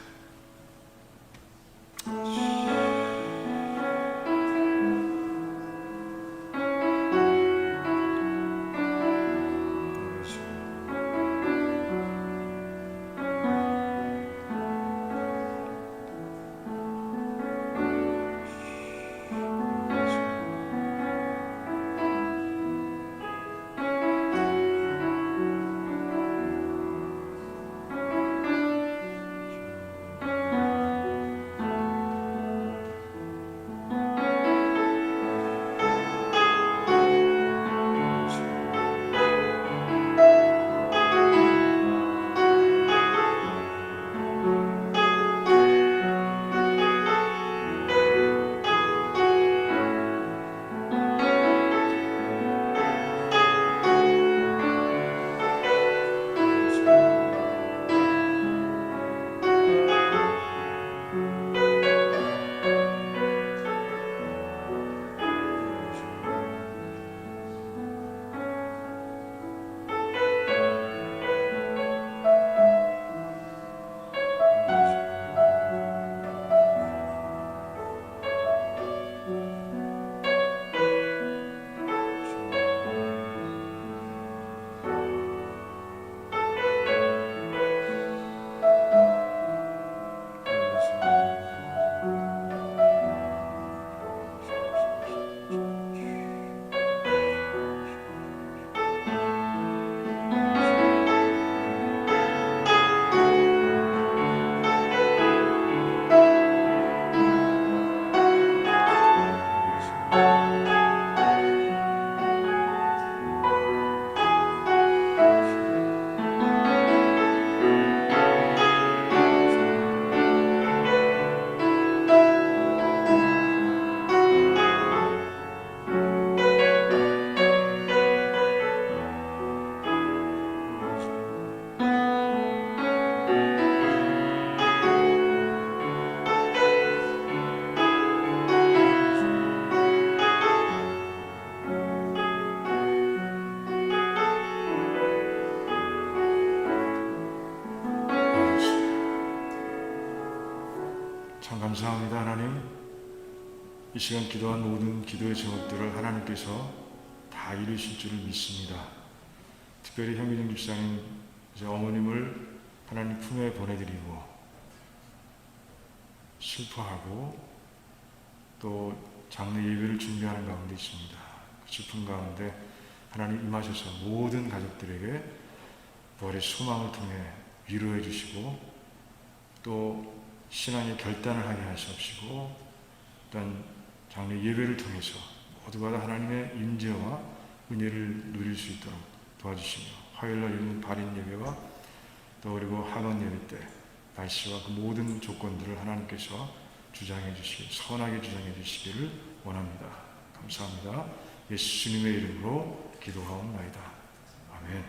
참 감사합니다. 하나님, 이 시간 기도한 모든 기도의 제목들을 하나님께서 다 이루실 줄을 믿습니다. 특별히 현기정 집사님 이제 어머님을 하나님 품에 보내드리고 슬퍼하고 또 장례 예배를 준비하는 가운데 있습니다. 그 슬픔 가운데 하나님 임하셔서 모든 가족들에게 부활의 소망을 통해 위로해 주시고 또 신앙의 결단을 하게 하시옵시고 또한 장례 예배를 통해서 모두가 다 하나님의 임재와 은혜를 누릴 수 있도록 도와주시며 화요일날 있는 발인 예배와 또 그리고 한원 예배 때 날씨와 그 모든 조건들을 하나님께서 주장해 주시길, 선하게 주장해 주시기를 원합니다. 감사합니다. 예수님의 이름으로 기도하옵나이다. 아멘.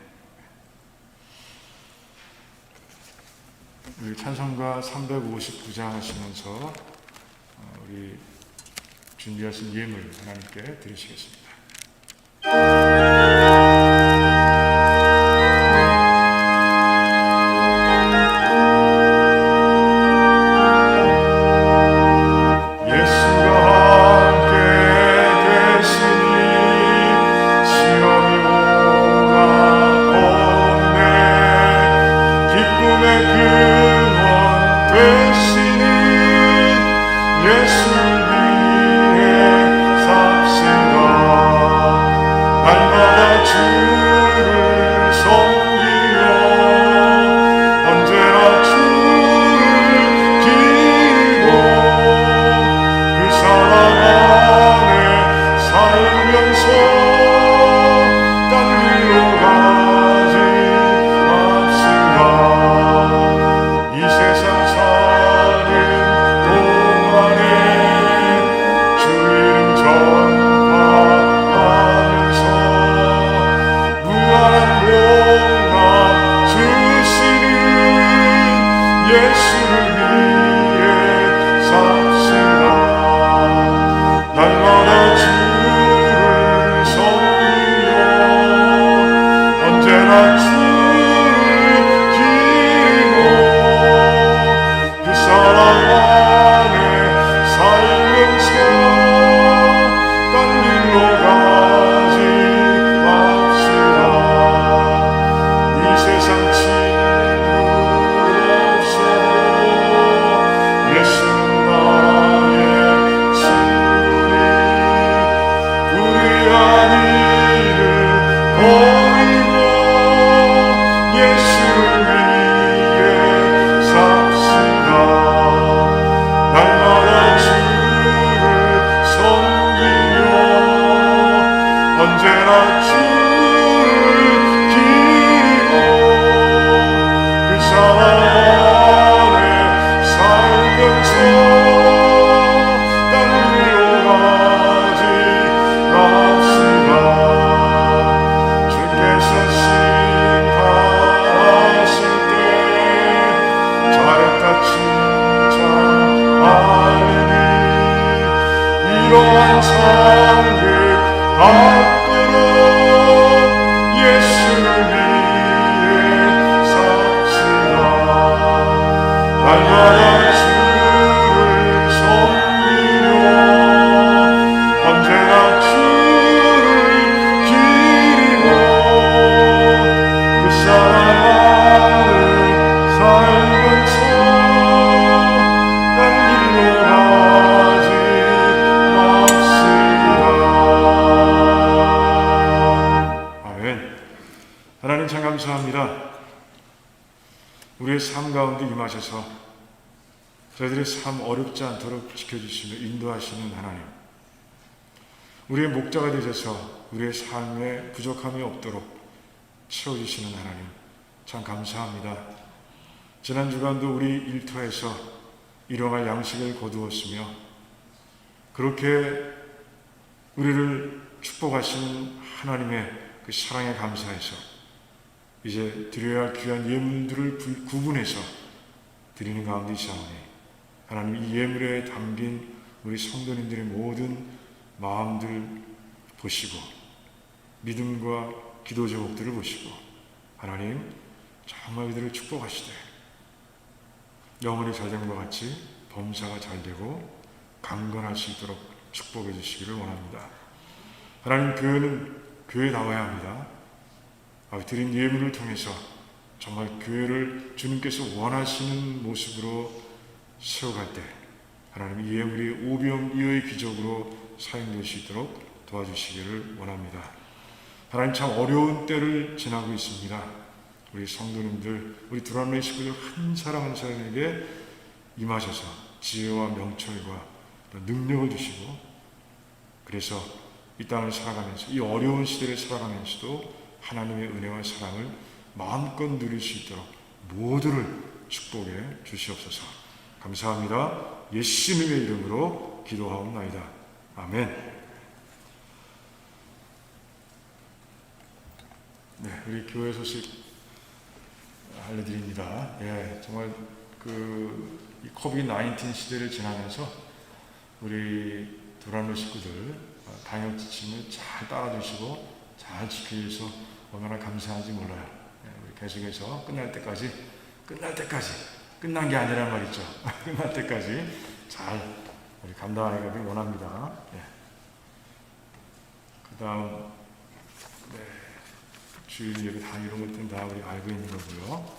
우리 찬송가 359장 하시면서 우리 준비하신 예물 하나님께 드리시겠습니다. 하나님 참 감사합니다. 우리의 삶 가운데 임하셔서 저희들의 삶 어렵지 않도록 지켜주시며 인도하시는 하나님, 우리의 목자가 되셔서 우리의 삶에 부족함이 없도록 채워주시는 하나님 참 감사합니다. 지난 주간도 우리 일터에서 일용할 양식을 거두었으며 그렇게 우리를 축복하시는 하나님의 그 사랑에 감사해서 이제 드려야 할 귀한 예물들을 구분해서 드리는 가운데 있사오니 하나님, 이 예물에 담긴 우리 성도님들의 모든 마음들 보시고 믿음과 기도 제목들을 보시고 하나님 정말 그들을 축복하시되 영혼의 자정과 같이 범사가 잘 되고 강건할 수 있도록 축복해 주시기를 원합니다. 하나님, 교회에 나와야 합니다. 드린 예물을 통해서 정말 교회를 주님께서 원하시는 모습으로 세워갈 때 하나님, 이 예물이 오병이어의 기적으로 사용될 수 있도록 도와주시기를 원합니다. 하나님, 참 어려운 때를 지나고 있습니다. 우리 성도님들, 우리 두란노의 식구들 한 사람 한 사람에게 임하셔서 지혜와 명철과 능력을 주시고, 그래서 이 땅을 살아가면서, 이 어려운 시대를 살아가면서도 하나님의 은혜와 사랑을 마음껏 누릴 수 있도록 모두를 축복해 주시옵소서. 감사합니다. 예수님의 이름으로 기도하옵나이다. 아멘. 네, 우리 교회 소식 알려드립니다. 예, 정말 이 코비드-19 시대를 지나면서 우리 도란로 식구들 방역 지침을 잘 따라주시고 잘 지키기 위해서 얼마나 감사한지 몰라요. 예, 우리 계속해서 끝날 때까지 끝난 게 아니란 말이죠. 끝날 때까지 잘 우리 감당하기를 원합니다. 예. 그 다음 주일 예배 다 이런 것들은 다 우리 알고 있는 거고요.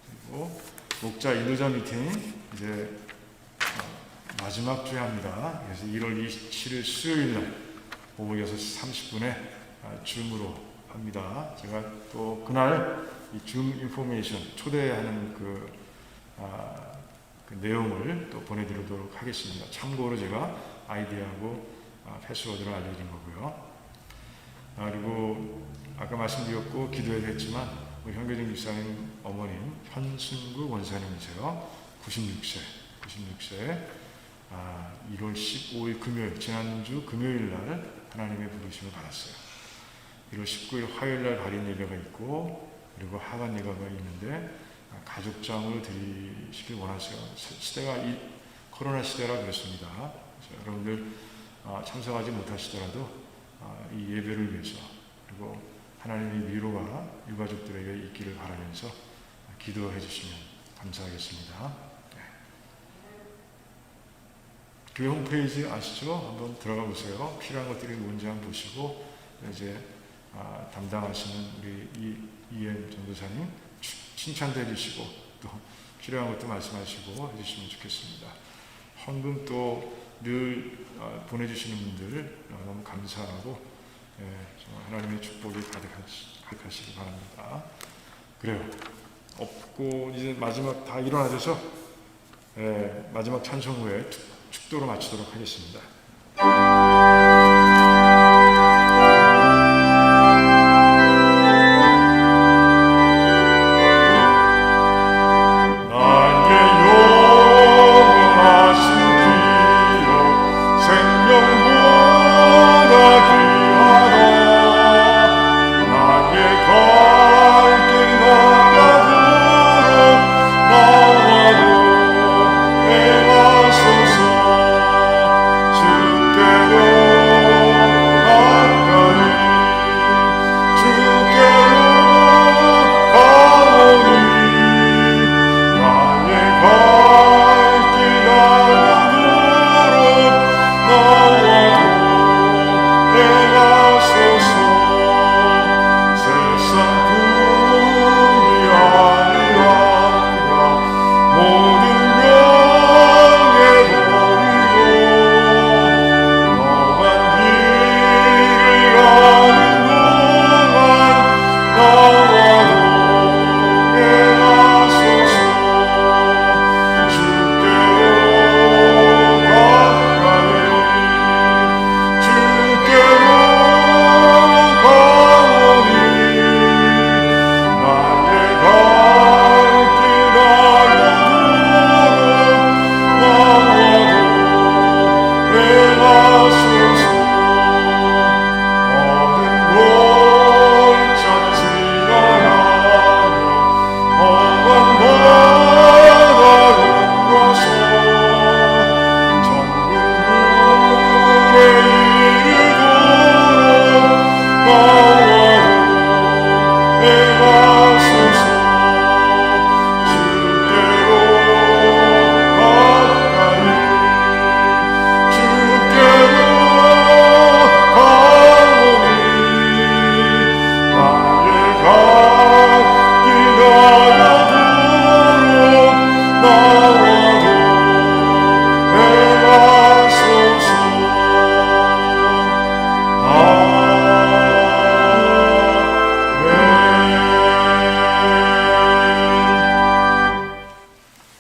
그리고 목자 인도자 미팅 이제 마지막 주에 합니다. 그래서 1월 27일 수요일 날 오후 6시 30분에 줌으로 합니다. 제가 또 그날 이 줌 인포메이션 초대하는 그 내용을 또 보내드리도록 하겠습니다. 참고로 제가 아이디하고 패스워드를 알려드린 거고요. 그리고 아까 말씀드렸고 기도해도 했지만 우리 현교정 집사님 어머님 현순구 원사님이세요. 96세 1월 15일 금요일 지난주 금요일 날 하나님의 부르심을 받았어요. 1월 19일 화요일 날 발인 예배가 있고 그리고 하간 예배가 있는데 가족장을 드리시길 원하세요. 시대가 이 코로나 시대라 그렇습니다. 그래서 여러분들 참석하지 못하시더라도 이 예배를 위해서 그리고 하나님의 위로가 유가족들에게 있기를 바라면서 기도해 주시면 감사하겠습니다. 네. 교회 홈페이지 아시죠? 한번 들어가 보세요. 필요한 것들이 뭔지 한번 보시고 이제 담당하시는 우리 이엠 전도사님 칭찬도 해주시고 또 필요한 것도 말씀하시고 해주시면 좋겠습니다. 헌금 또 늘 보내주시는 분들 너무 감사하고 정말 하나님의 축복이 가득하시기 바랍니다. 그래요. 없고 이제 마지막 다 일어나셔서 마지막 찬송 후에 축도로 마치도록 하겠습니다.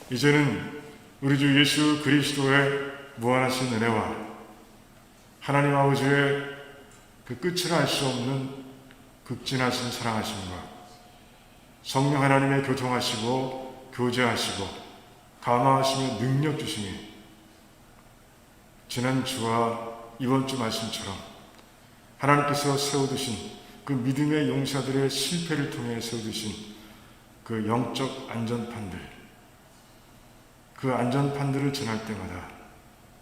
이제는 우리 주 예수 그리스도의 무한하신 은혜와 하나님 아버지의 그 끝을 알 수 없는 극진하신 사랑하심과 성령 하나님의 교통하시고 교제하시고 감화하시며 능력 주시니 지난 주와 이번 주 말씀처럼 하나님께서 세워두신 그 믿음의 용사들의 실패를 통해 세워두신 그 영적 안전판들, 그 안전판들을 전할 때마다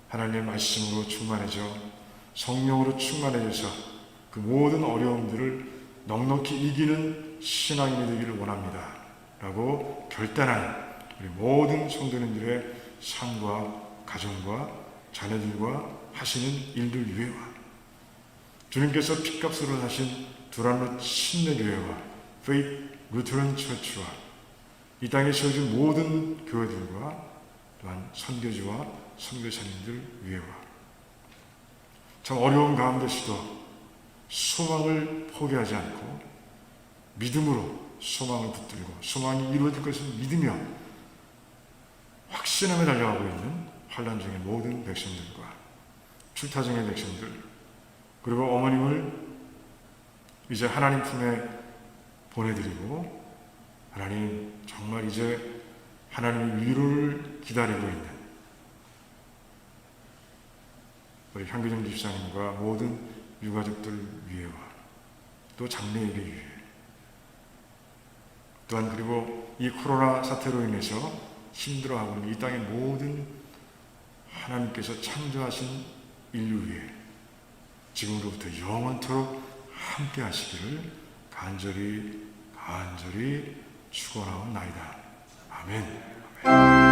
하나님의 말씀으로 충만해져 성령으로 충만해져서 그 모든 어려움들을 넉넉히 이기는 신앙이 되기를 원합니다 라고 결단하는 우리 모든 성도님들의 삶과 가정과 자녀들과 하시는 일들 위에와 주님께서 핏값으로 사신 두란노 침례교회와 페이트 루터런 처치와 이 땅에 세워진 모든 교회들과 또한 선교지와 선교사님들 위에와 참 어려운 가운데서도 소망을 포기하지 않고 믿음으로 소망을 붙들고 소망이 이루어질 것을 믿으며 확신하며 달려가고 있는 환난 중의 모든 백성들과 출타 중의 백성들 그리고 어머님을 이제 하나님 품에 보내드리고 하나님 정말 이제 하나님의 위로를 기다리고 있는 우리 향기정 집사님과 모든 유가족들 위에와 또 장례일을 위해 또한 그리고 이 코로나 사태로 인해서 힘들어하고 있는 이 땅의 모든 하나님께서 창조하신 인류 위에 지금으로부터 영원토록 함께 하시기를 간절히 축원하옵나이다. 아멘.